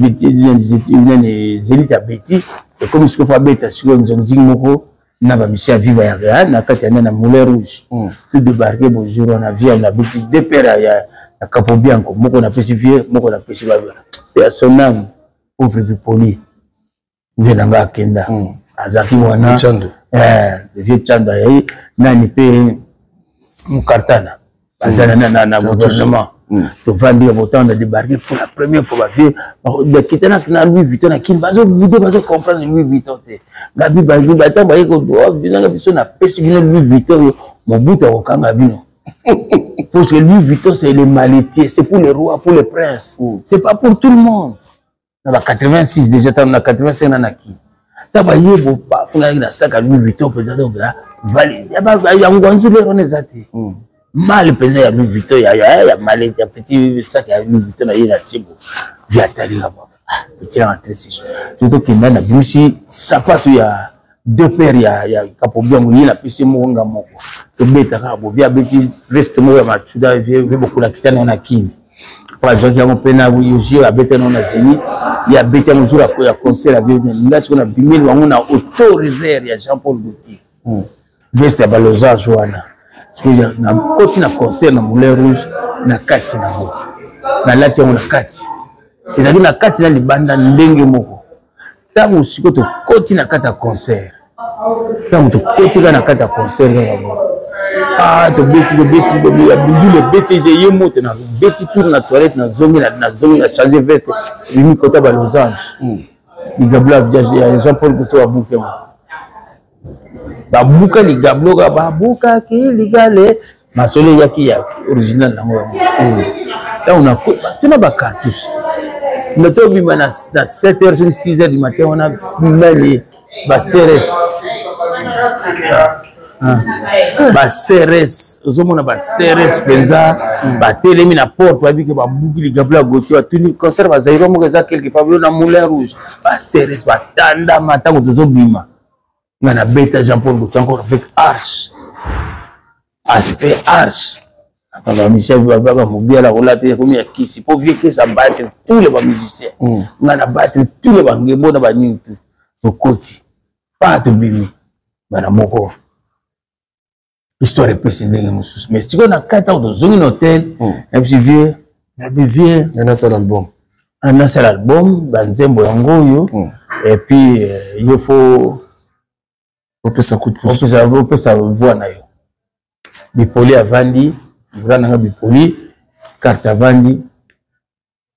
Zénith à Betty et comme ce que faut beta sur nzonzi moko na ba mission vivre ya Real na kati na Moulin Rouge tout débarquer bonjour on a vu on a Betty deux pères ya na Capo Bianco moko na spécifié moko na spécifié personnel pauvre poli venanga kenda azaki wana le vieux Chando yayi nani pe mukartana bazana na gouvernement to vandi autant de débarquer pour la première fois de quitter na Louis Vuitton na kin bazo comprendre Louis Vuitton te ngabi ba ba yeko do vina biso na pesi vina Louis Vuitton mon but au kanga bino parce que Louis Vuitton c'est les maletiers c'est pour les rois pour les princes c'est pas pour tout le monde na 86 déjà dans 85 na ki taba yebo pa funa na sac à Louis Vuitton peut-être vali ya ngwanzu le onezati mal penza ya Louis Vuitton ya malette ya petit sac ya Louis Vuitton na yina tibo via talinga baba petit en 36 tout que na bimisi sapato ya deux paires ya Capo Bianco yina pisi monga moko to beta ka bo via beti reste mo ya matuda vie beaucoup la kitana na kini kwa joki ya mpena yuji ya beta na Zénith ya beta mzura ya concert ya vie ngasi kuna bimili wangu na auto river ya Jean-Paul Gaultier veste ya baloza joana na koti na concert na Moulin Rouge na kati na ngo na lati yango na kati ezali na kati na libanda ndenge moko tango siko to koti na kati ya concert tango to koti na kati ya concert to beti le beti je yemo te na beti tour na toilette na zongi na changer veste limi kota ba losange ni gabla via Jean-Paul Gaultier abuke babuka ni gabloga babuka ki ligale masole yaki ya original nango ta una tuna ba cartouche noto bima na 7h sur 6h du matin on a fumé ba CRS ba CRS ozomona ba CRS penza ba telemi na porte babiki ba buki li gabla Gaultier atuni concert ba zairo mo za quelque part na Moulin Rouge ba CRS ba tanda matango tozobima ngana beta Jean-Paul Gaultier encore avec Arche aspect Arche Baba Michel Baba Mobia la relate comme ya kisi pour vieux que ça battre tous les musiciens ngana battre tous les bangembo na banini tout to koti pas to bimi bana moko histoire est précédée mais si on a 4 ans dans un hôtel et puis vieux devient un seul album. Un seul album, Banzembo Yangoyo, et puis il faut. On peut ça coûte pour on peut ça voir na yo. Bipoli a vendu, Grand Bipoli, carte a vendu.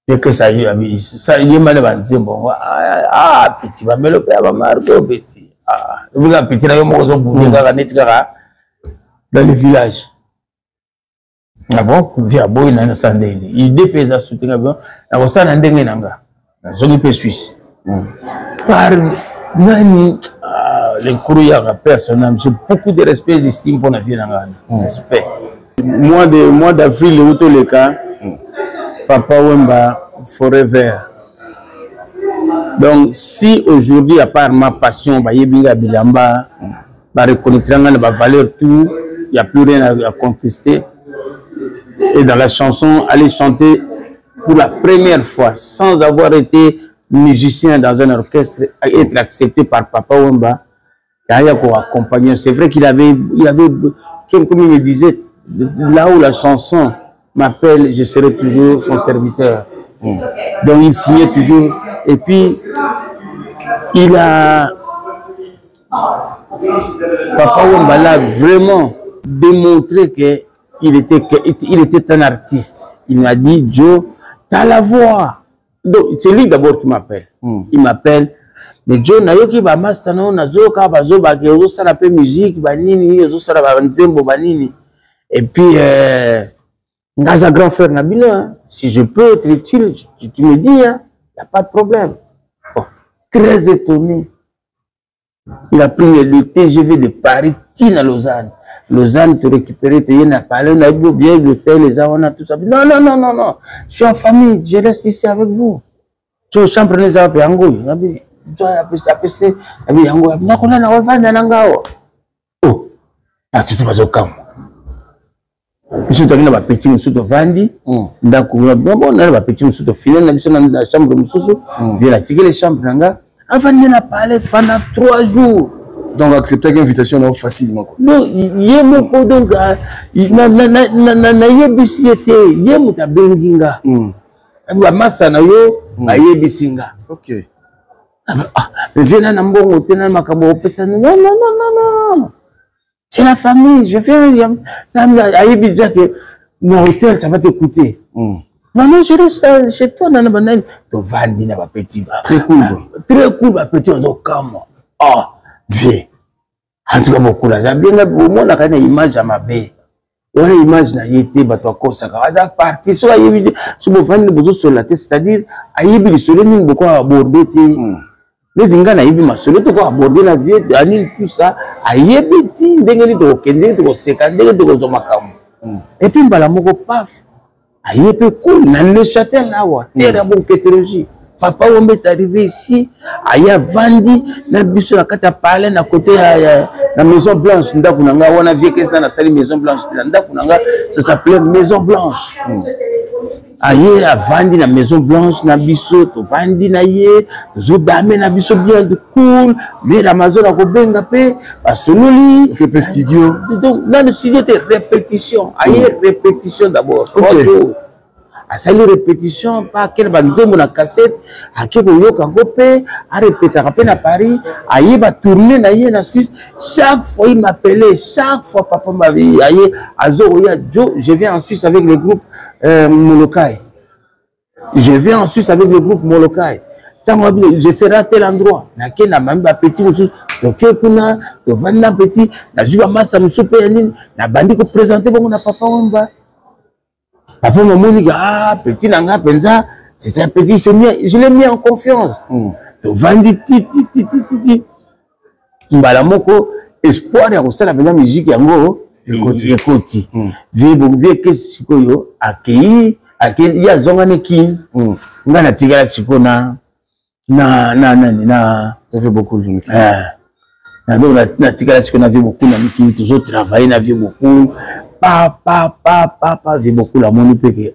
Et que ça y est, ça y est, mal Banzembo. Ah, petit, va me le faire, va marquer petit. Ah, vous avez petit, là, dans le village. Ah bon, via boy na sandeli. Il dépêche à soutenir bien. Na ça na ndenge nanga. Na zone pe Suisse. Par nani les courriers personnels, j'ai beaucoup de respect et d'estime pour la vie nanga. Respect. Mois d'avril où tous les cas Papa Wemba forever. Donc si aujourd'hui à part ma passion ba yebinga bilamba ba reconnaître la valeur tout, il n'y a plus rien à contester. Et dans la chanson, aller chanter pour la première fois, sans avoir été musicien dans un orchestre, être accepté par Papa Wemba, accompagné. C'est vrai qu'il avait, comme il me disait, là où la chanson m'appelle, je serai toujours son serviteur. Donc il signait toujours. Et puis, il a... Papa Wemba l'a vraiment démontré que il était un artiste. Il m'a dit, Joe, t'as la voix. Donc, c'est lui d'abord qui m'appelle. Il m'appelle. Mais Joe, nayoki ba masano nazo ka bazo ba ke zo sala pe musique ba nini, zo sala ba nzembo ba nini. Et puis ngaza grand frère Nabilo, hein, si je peux être utile, tu me dis, hein, y a pas de problème. Bon, très étonné. Il a pris le TGV de Paris, Tina Lausanne. Lausanne, te récupérer, te y a parlé, on a eu bien l'hôtel, les gens, on a tout ça. Non, non, non, non, non. Je suis en famille, je reste ici avec vous. Tu es chambre, les gens, Yango. Tu as appelé, Yango. Oh, ah, tu te vas au camp. Je suis allé dans ma petite moussou de Vandi. D'accord, bon, on a ma petite moussou de Filen, on a dans la chambre de moussou. Viens la tirer les chambres, enfin, on a parlé pendant 3 jours. Donc, accepter l'invitation non facilement. Quoi. Non, il y a mon code, donc, il y a benginga. Massa na yo, aye bisinga. Ok. Viens na mbongo, tena makabo, pesa. Non, non, non, non, non. C'est la famille. Je fais, aye bidja que, dans l'hôtel, ça va te coûter. Maman, je reste chez toi, dans la banane. Tu vas dire, ma petite. Très cool. Très cool, ma petite, on oh. Viens. En tout cas, beaucoup là. J'ai bien au moins la image à ma baie. On a image n'a été battu à cause ça. Quand parti sur la yébi, sur mon fan de besoin sur la tête, c'est-à-dire à yébi le soleil nous beaucoup aborder. Les Inga n'a yébi ma soleil tout aborder la vie, anil tout ça. À yébi ti dengeli to kende to sekande to zomakam. Et puis balamoko paf. À yébi cool. Nan le châtel là wa. Terre bon kétérologie. Papa Wemba est arrivé ici, Aya Vandi, na biso na kata parler na côté la Maison Blanche, ndaku nanga wana vie que dans la salle Maison Blanche, ndaku nanga ça s'appelait Maison Blanche. Aya Vandi na Maison Blanche na biso to Vandi na ye, zo dame na biso bien de cool, mais la maison na ko benga pe basololi, que studio. Donc là le studio était répétition, Aya répétition d'abord. À sa répétition, pas quel banzembo na cassette, à quel yoka gopé, à répéter à Paris, à y va tourner na Suisse. Chaque fois il m'appelait, chaque fois papa m'avait aïe, à Zoroya Joe, je viens en Suisse avec le groupe Molokai. Je viens en Suisse avec le groupe Molokai. Je serai à tel endroit. Na quel na même petit monsieur, donc kuna, de vendre petit, na juba massa monsieur Péanine, na bandi ko présenter bon na papa Wemba. Après, mon dit, ah, petit nanga, penza, c'était un petit, je l'ai mis en confiance. Donc, vandi, ti. Mbalamoko, espoir, il y a aussi la musique, yango, ekoti. Vie, qu'est-ce que yo, accueilli, il y a zongane ki, ngana tigala chikona, na. Ça fait beaucoup de musique. Donc, la tigala chikona, vie beaucoup, na miki, toujours travailler, na vie beaucoup. Papa, j'ai beaucoup la monnaie que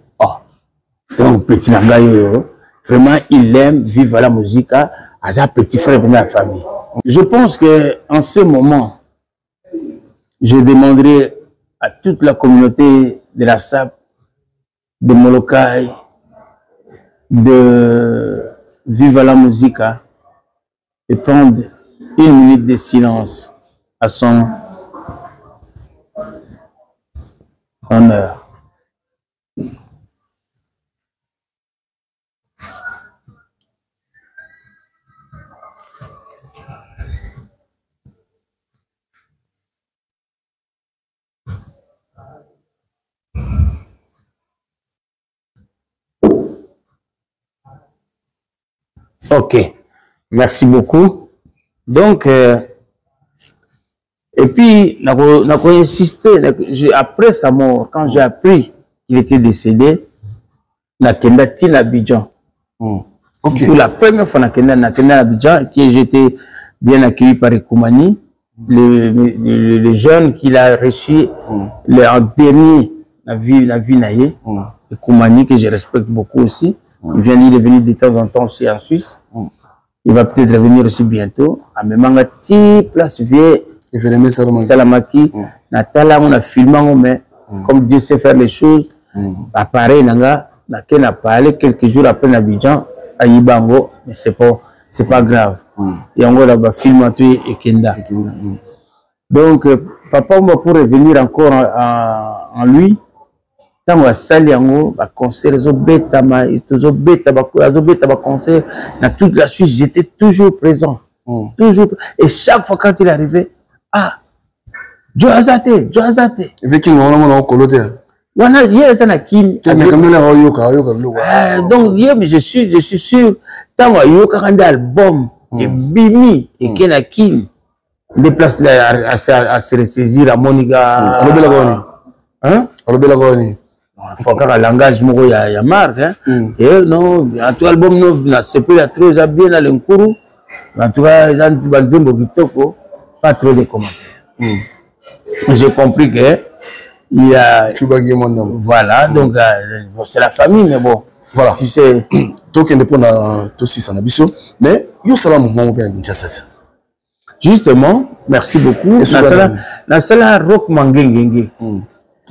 donc petit nangayo vraiment il aime vivre la musique à sa petit frère de la famille. Je pense que en ce moment je demanderai à toute la communauté de la SAP de Molokai, de Viva la Musica, et prendre une minute de silence à son honneur. Ok, merci beaucoup. Donc, et puis, on a insisté, après sa mort, quand j'ai appris qu'il était décédé, na kenda tina Abidjan. Ok. Pour la première fois, na kenda Abidjan, qui j'étais bien accueilli par Ekoumani, le jeune qu'il a reçu, en dernier, la vie naïe, Ekoumani, que je respecte beaucoup aussi. Il est venu de temps en temps aussi en Suisse. Il va peut-être revenir aussi bientôt. À Memangati, place vieille, Salamaki, Natala, on a filmé, mais comme Dieu sait faire les choses, pareil, Nanga, n'a parlé quelques jours après Abidjan, à Ibango, mais c'est pas grave. Et on va filmer et Kenda. Donc, papa, on va pour revenir encore en lui. Quand on a sali yango, ba concert, concert, dans toute la Suisse, j'étais toujours présent. Toujours. Et chaque fois quand il arrivait, Joazate. Avec on a coloté. Donc, je suis sûr, tant que yo quand un album et Bimi et Kenakin déplace à se ressaisir à Monica. Hein? Il faut qu'un langage il y a marque. Et non, en tout album non, c'est pas trop bien dans l'encours. En tout cas, pas trop de commentaires. J'ai compris que il y a. Voilà, donc c'est la famille, mais bon. Voilà. Tu sais. Mais il y a un mouvement bien Kinshasa. Justement, merci beaucoup. La salle rock mangengenge.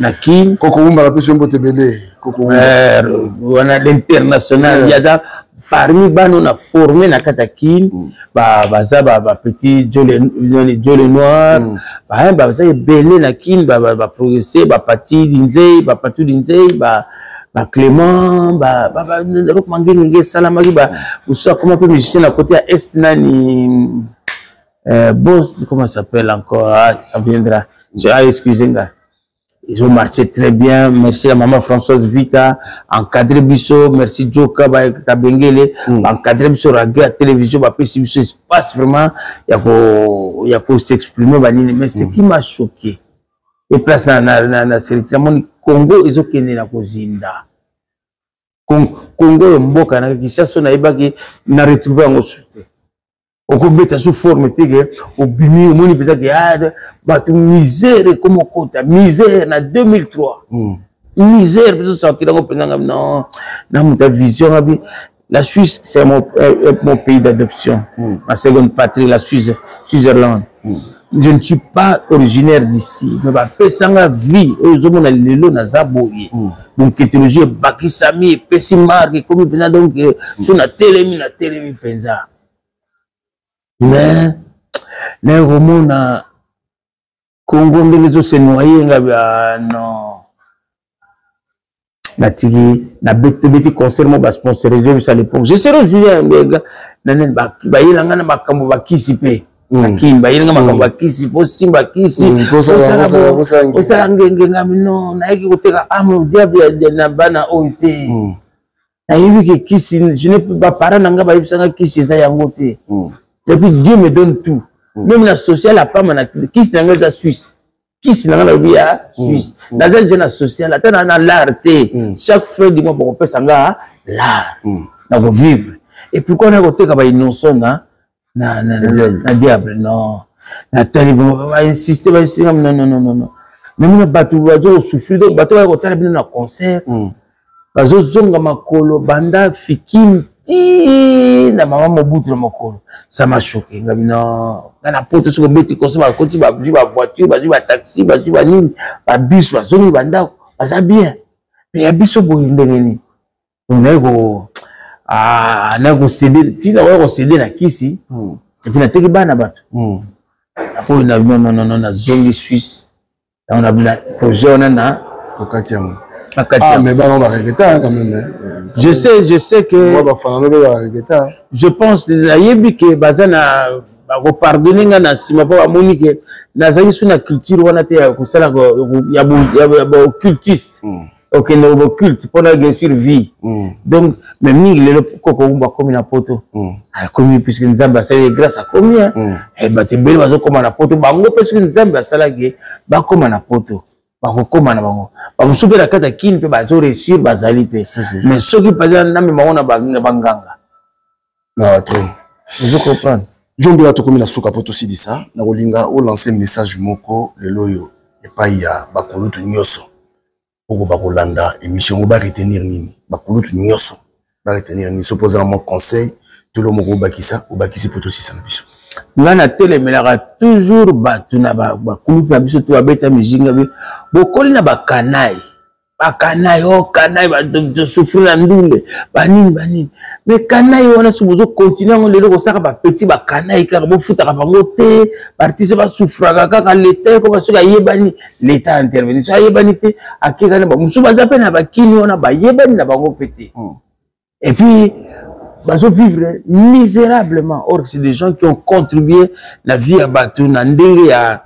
Nakin. On a l'international. Il y a parmi nous on a formé na Katakin. Petit Jolie Noir. Belé Nakin. Progresser. Pati Dinzei. Patu Dinzei. Clément. Rock mangengenge. Salamaki. Ou soit comment peut musicien à côté à Estinani. Boss, comment ça s'appelle encore? Ça viendra. Excusez-moi. Ils ont marché très bien. Merci à maman Françoise Vita, encadré Bisso, merci Joka Kabengele, encadré Bisso radio à télévision, si Bisso espace vraiment, il y a qu'à s'exprimer, mais ce qui m'a choqué, et place dans série, Congo, ils ont qu'à la Kozinda. Congo, Mboka, qui s'assoit na retrouvé en société. Au Kombeta sous forme, au Bimi, au Moni, peut-être que misère comme quota, misère en 2003. Misère, peut-être sortir non, dans ta vision, la Suisse, c'est mon pays d'adoption. Ma seconde patrie, la Suisse, Suisse-Irlande. Je ne suis pas originaire d'ici, mais ma vie, aux hommes, na lelo, na zaboye. Donc, éthologie, Bakisami, Pessimar, comme donc, sur la télémi, penza. Mais vraiment na Congo ndelezo se noyer non na tiki na beti concert mo ba sponsorisé à l'époque je serai Julien Mbega nanen ba yelanga na makambo ba kisipe akimba yelanga makambo ba kisipe simba kisi osala ngenge ngami non na yeki koteka amo diable na bana oite na yebi ke kisi je ne peux pas parler nanga ba yebisanga kisi za yango te. Et puis Dieu me donne tout. Même la sociale, la femme, qui s'est dans la Suisse, qui s'est dans la Suisse, dans la jeune sociale, dans l'art, chaque fois du mois, on peut s'en l'art, dans vivre. Et pourquoi on a voté comme innocent, na diable, non. Nathalie, on va insister, non. Même le bateau va souffrir, donc bateau va voter dans un concert. Bazo zonga makolo, banda, fikin, na maman Mobutu na makolo. Ça m'a choqué. Non, dans la porte sur le bêtis comme ça, côté ba voiture, ba taxi, ba bus, ba zoni banda, ça bien. mais ya biso boye ndenge nini na ko céder tina wa ko céder na kisi et puis na teki bana bato après na zone Suisse on a bien projet on a na Okatiam. Ah mais bah on va regretter quand même. Je sais que je pense la yebi que bazana ba pardonner na sima pa monique na zayi suna culture wana te ya kusala ya occultiste. OK no occulte pour la survie. Donc même ni le koko umba comme na poto. A comme puisque nzamba c'est grâce à combien et ba te beli bazo comme na poto bango parce que nzamba sala ke ba comme na poto. Ba ko comme na bango. Ba musubira kata kin pe bazo réussir bazali pe. Mais ceux qui pas na me maona banganga. Ah trop. Je comprends. Jombi a to comme na suka poto si dit ça, na kolinga o lancer message moko le loyo et pas ya ba kolutu nyoso. Ogo ba kolanda émission ba retenir nini. Ba kolutu nyoso. Ba retenir ni supposer mon conseil tout le monde ba kisa ou ba kisi poto si ça na biso. Ngana tele melaka toujours batu na ba kolutu na biso to ba beta mijinga be. Bokoli na ba kanai. Ba kanai o kanai ba de souffrir na ndule. Banini. Mais kanai wana subuzo continuer on lelo ko saka ba petit ba kanai ka bo futa ka bango te artiste ba souffra ka l'état ko ba soka yebani l'état intervenir so yebani te akeka na ba musu ba zape na ba kini wana ba yebani na bango pété. Et puis ba so vivre misérablement. Or c'est des gens qui ont contribué la vie à batu na ndenge ya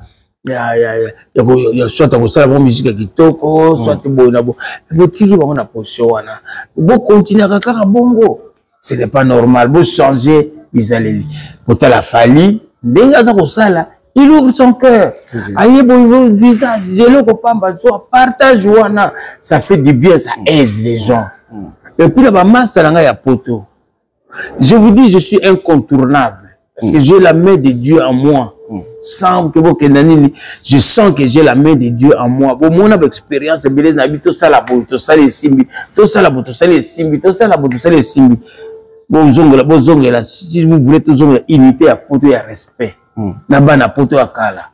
soit on sala musique kitoko soit bona bo botiki bango na position wana bo continuer kaka bongo. Ce n'est pas normal. Vous changez, vous allez. Pour la famille, il ouvre son cœur. Aïe, bon visage, je le comprends, partage, ça fait du bien, ça aide les gens. Et puis la masse, ça n'a poto. Je vous dis, je suis incontournable. Parce que j'ai la main de Dieu en moi. Sans que vous je sens que j'ai la main de Dieu en moi. Bon, mon expérience, c'est tout ça la boue, tout ça les simbi, tout ça la boue, tout ça les simbi, tout ça la boue, tout ça les simbi. Bon là, si vous voulez toujours unité à poto et à respect. N'a na poto à kala.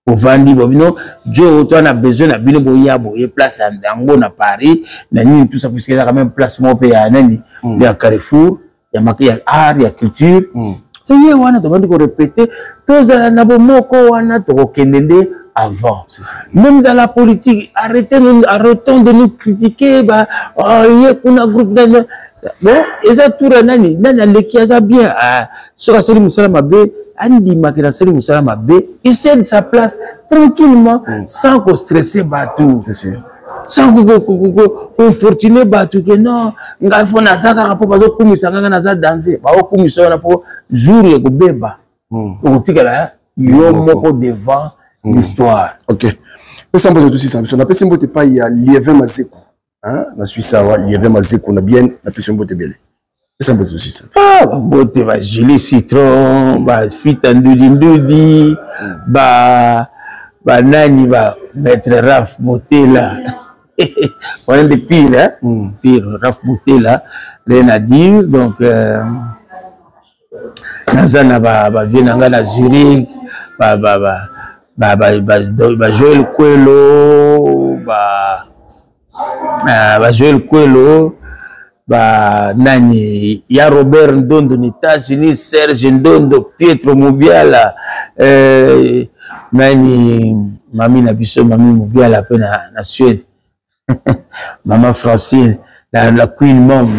Au vandi bobino, Joe toi on a besoin na bino boyabo et place à Dango na Paris, na ni tout ça puisque il y a quand même place mon pays à nani, il y a Carrefour, il y a marqué art, il y a culture. C'est y wana to bandi ko répéter, tous na bomoko wana to kendende avant. Même dans la politique, arrêtons de nous critiquer bah il y a un groupe de bon, et ça tout nani leki aza bien sur Sali Moussala Mabé, Andi Makina Sali Moussala Mabé, il cède sa place tranquillement sans qu'on stresser Batou. Sans qu'on fortuner Batou que non, nga faut nazaka rapport bazo kumisa nga naza danser, ba kumisa na pour jour ya ko beba. On tikala yo moko devant l'histoire. OK. Mais ça pose tout ça, on appelle ça mbote pas il y a Liévin Mazeko. Hein, la Suisse, il y avait ma zéko, on a bien la pression de belé. C'est un peu aussi ça. Ah, mbote va gilet citron, ba fit andudi, ba nani ba maître Raf Motela. On est de pire, hein? Pire, Raf Motela, rien à dire. Donc, Nazana ba vient à Zurich, ba Joël Coelho, Joël Coelho, nani, ya Robert Ndondo ni États-Unis, Serge Ndondo, Pietro Mubiala, nani, mami na biso, mami Mubiala pe na Suède, maman Francine, la Queen Mom,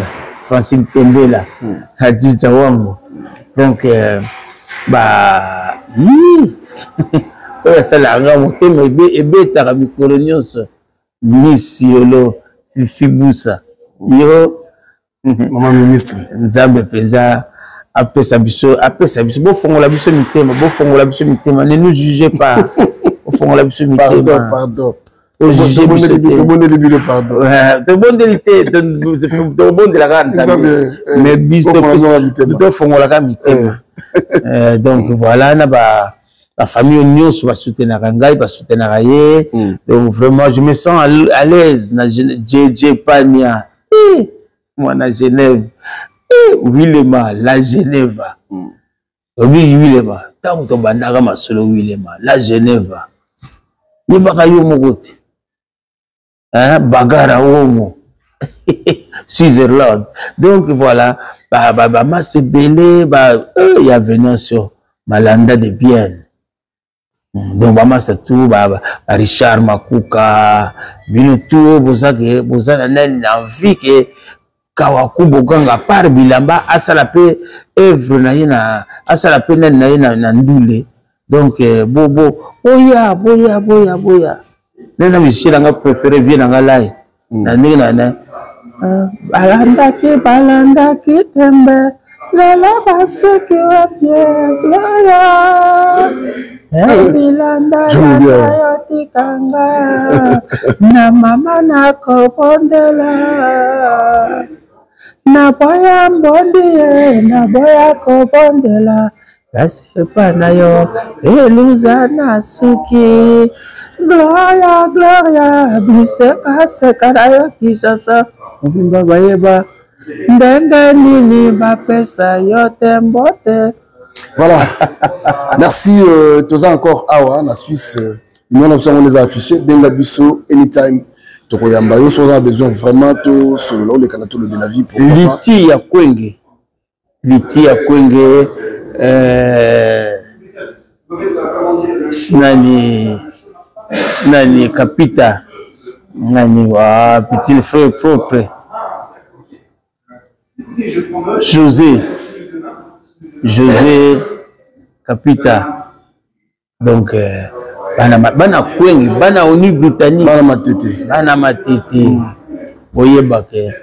Francine Tembela, Hadija Wango. Donc, ça la rend ebe ta mikolo nyonso. Miss Yolo, Fiboussa, yo, maman ministre, Nzambe Pesa, après sa biso, bon fond la biso mitema, ne nous jugez pas, au fond la biso mitema. Pardon. Au juger bon début de pardon. De bon délité, de bon de la grande, mais bis de fond la gamme. Donc voilà, la famille Union va soutenir Rangaï, va soutenir Raye. Donc vraiment, je me sens à l'aise. JJ Pania, moi na Genève, Willema, la Genève. Oui, Willema. Tant que tu bandara ma solo Willema, la Genève. Yebaka yo mogote. Bagara omo. Switzerland. Donc voilà, masse belé, il y a Venancio, Malanda de Bienne. Donc masse tout, Richard Makuka, bino tout, boza na envie que Kawaku Boganga par bilamba asala pe œuvre na yena asala pe na yena ndule. Donc bobo boya nena mishira nga préféré vie na ngalai na ndenge na balanda ki tembe lala basoki wa bien gloria bilanda yo tikanga na mama na kopondela na boya mbondi na boya kopondela kasepa na yo eluza na suki gloria biseka seka na yo kishasa mbimba bayeba ndenge nini bapesa yo tembote. Voilà. Merci Toza encore awa na Suisse. Nous on les a affichés Benga Bisso anytime. Tokoyamba yo on a besoin vraiment to solo le kanato le Benavi pour Liti ya Kwenge nani Kapita nani wa petit frère propre José Kapita. Donc bana Kwenge bana oni Britannique bana matete boyeba ke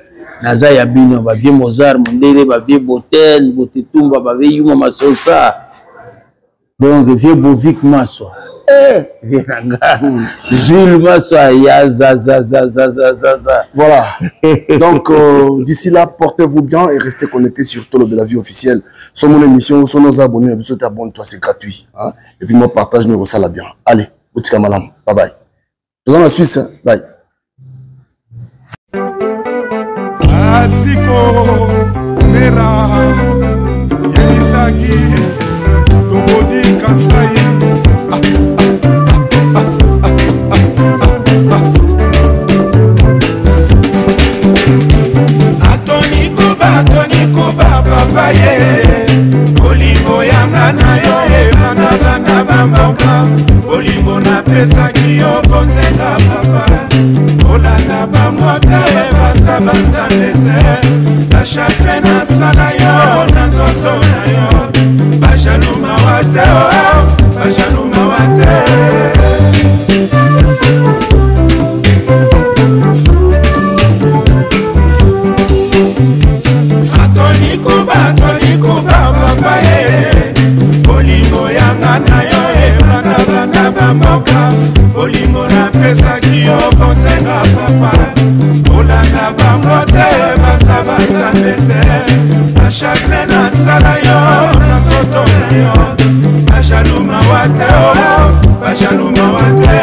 naza ya bino ba vie Mozart Mondele ba vie Botel Botetumba ba vie Yuma Masosa. Donc vie Bovic Maswa Jules Maswa ya za. Voilà. Donc d'ici là, portez-vous bien et restez connectés sur Tolo Belavie officiel. Sur mon émission, sur nos abonnés, abonne-toi, c'est gratuit. Hein? Et puis moi, partage, nous ça là bien. Allez, Boutika Malam, bye bye. Dans la Suisse, hein? Bye. Asiko Nera Yenisaki Tobodi Kasai Atoni Kuba Papaye Olingo Yanga na yo Emana Bana Bambauka Olingo na pesa Kiyo Bonzenga Papa Olanda Bamwata Basa Basa Lete Sachakre na sala yo Na zoto na yo Bajaluma wate Bajaluma wate Atoni Kuba Papaye Olingo Yanga na yo Emana Bana Bambauka Olingo na pesa Kiyo Bonzenga Papa Olanda Bamwate Basa Basa Lete Sachakre na sala yo Na zoto na yo Bajaluma wate Bajaluma wate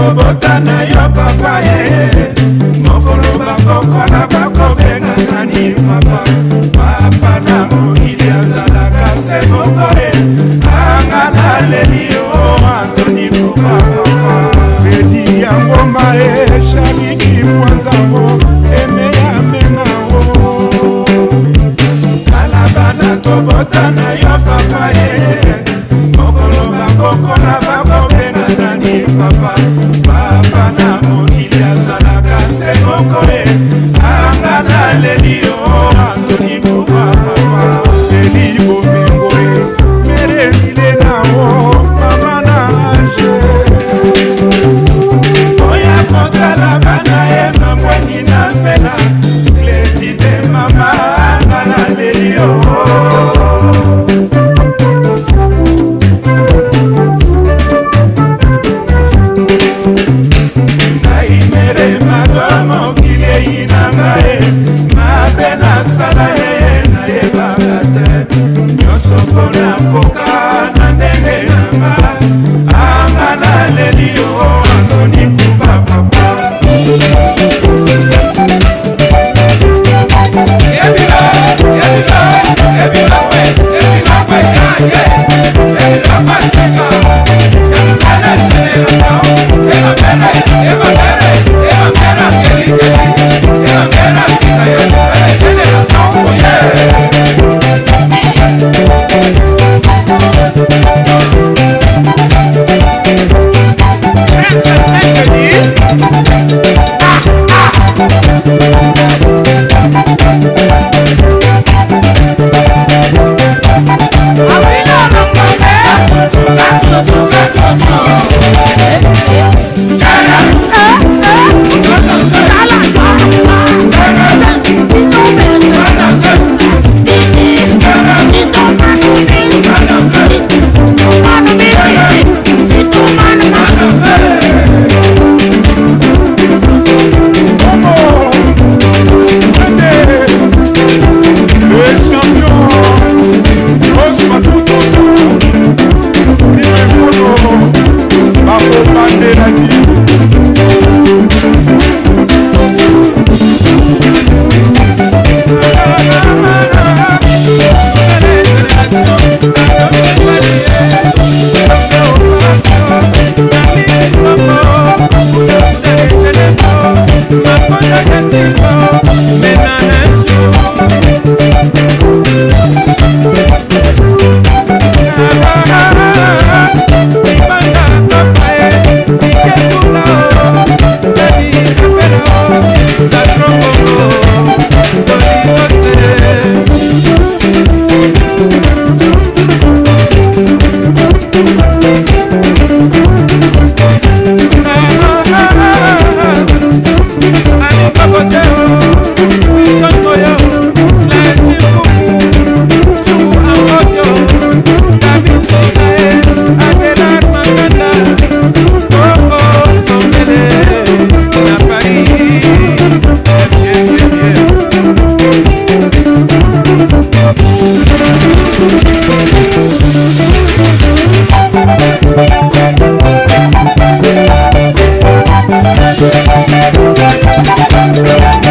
Botana yo papa ye Mokolo bakokona bakobenga nani papa Papa na mokili azalaka se mokole Angana leli yo Antoni Kuba papa Fedi ya ngomba e Shaliki mwanza ho Eme ya menga ho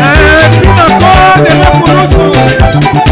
Ainsi encore de ma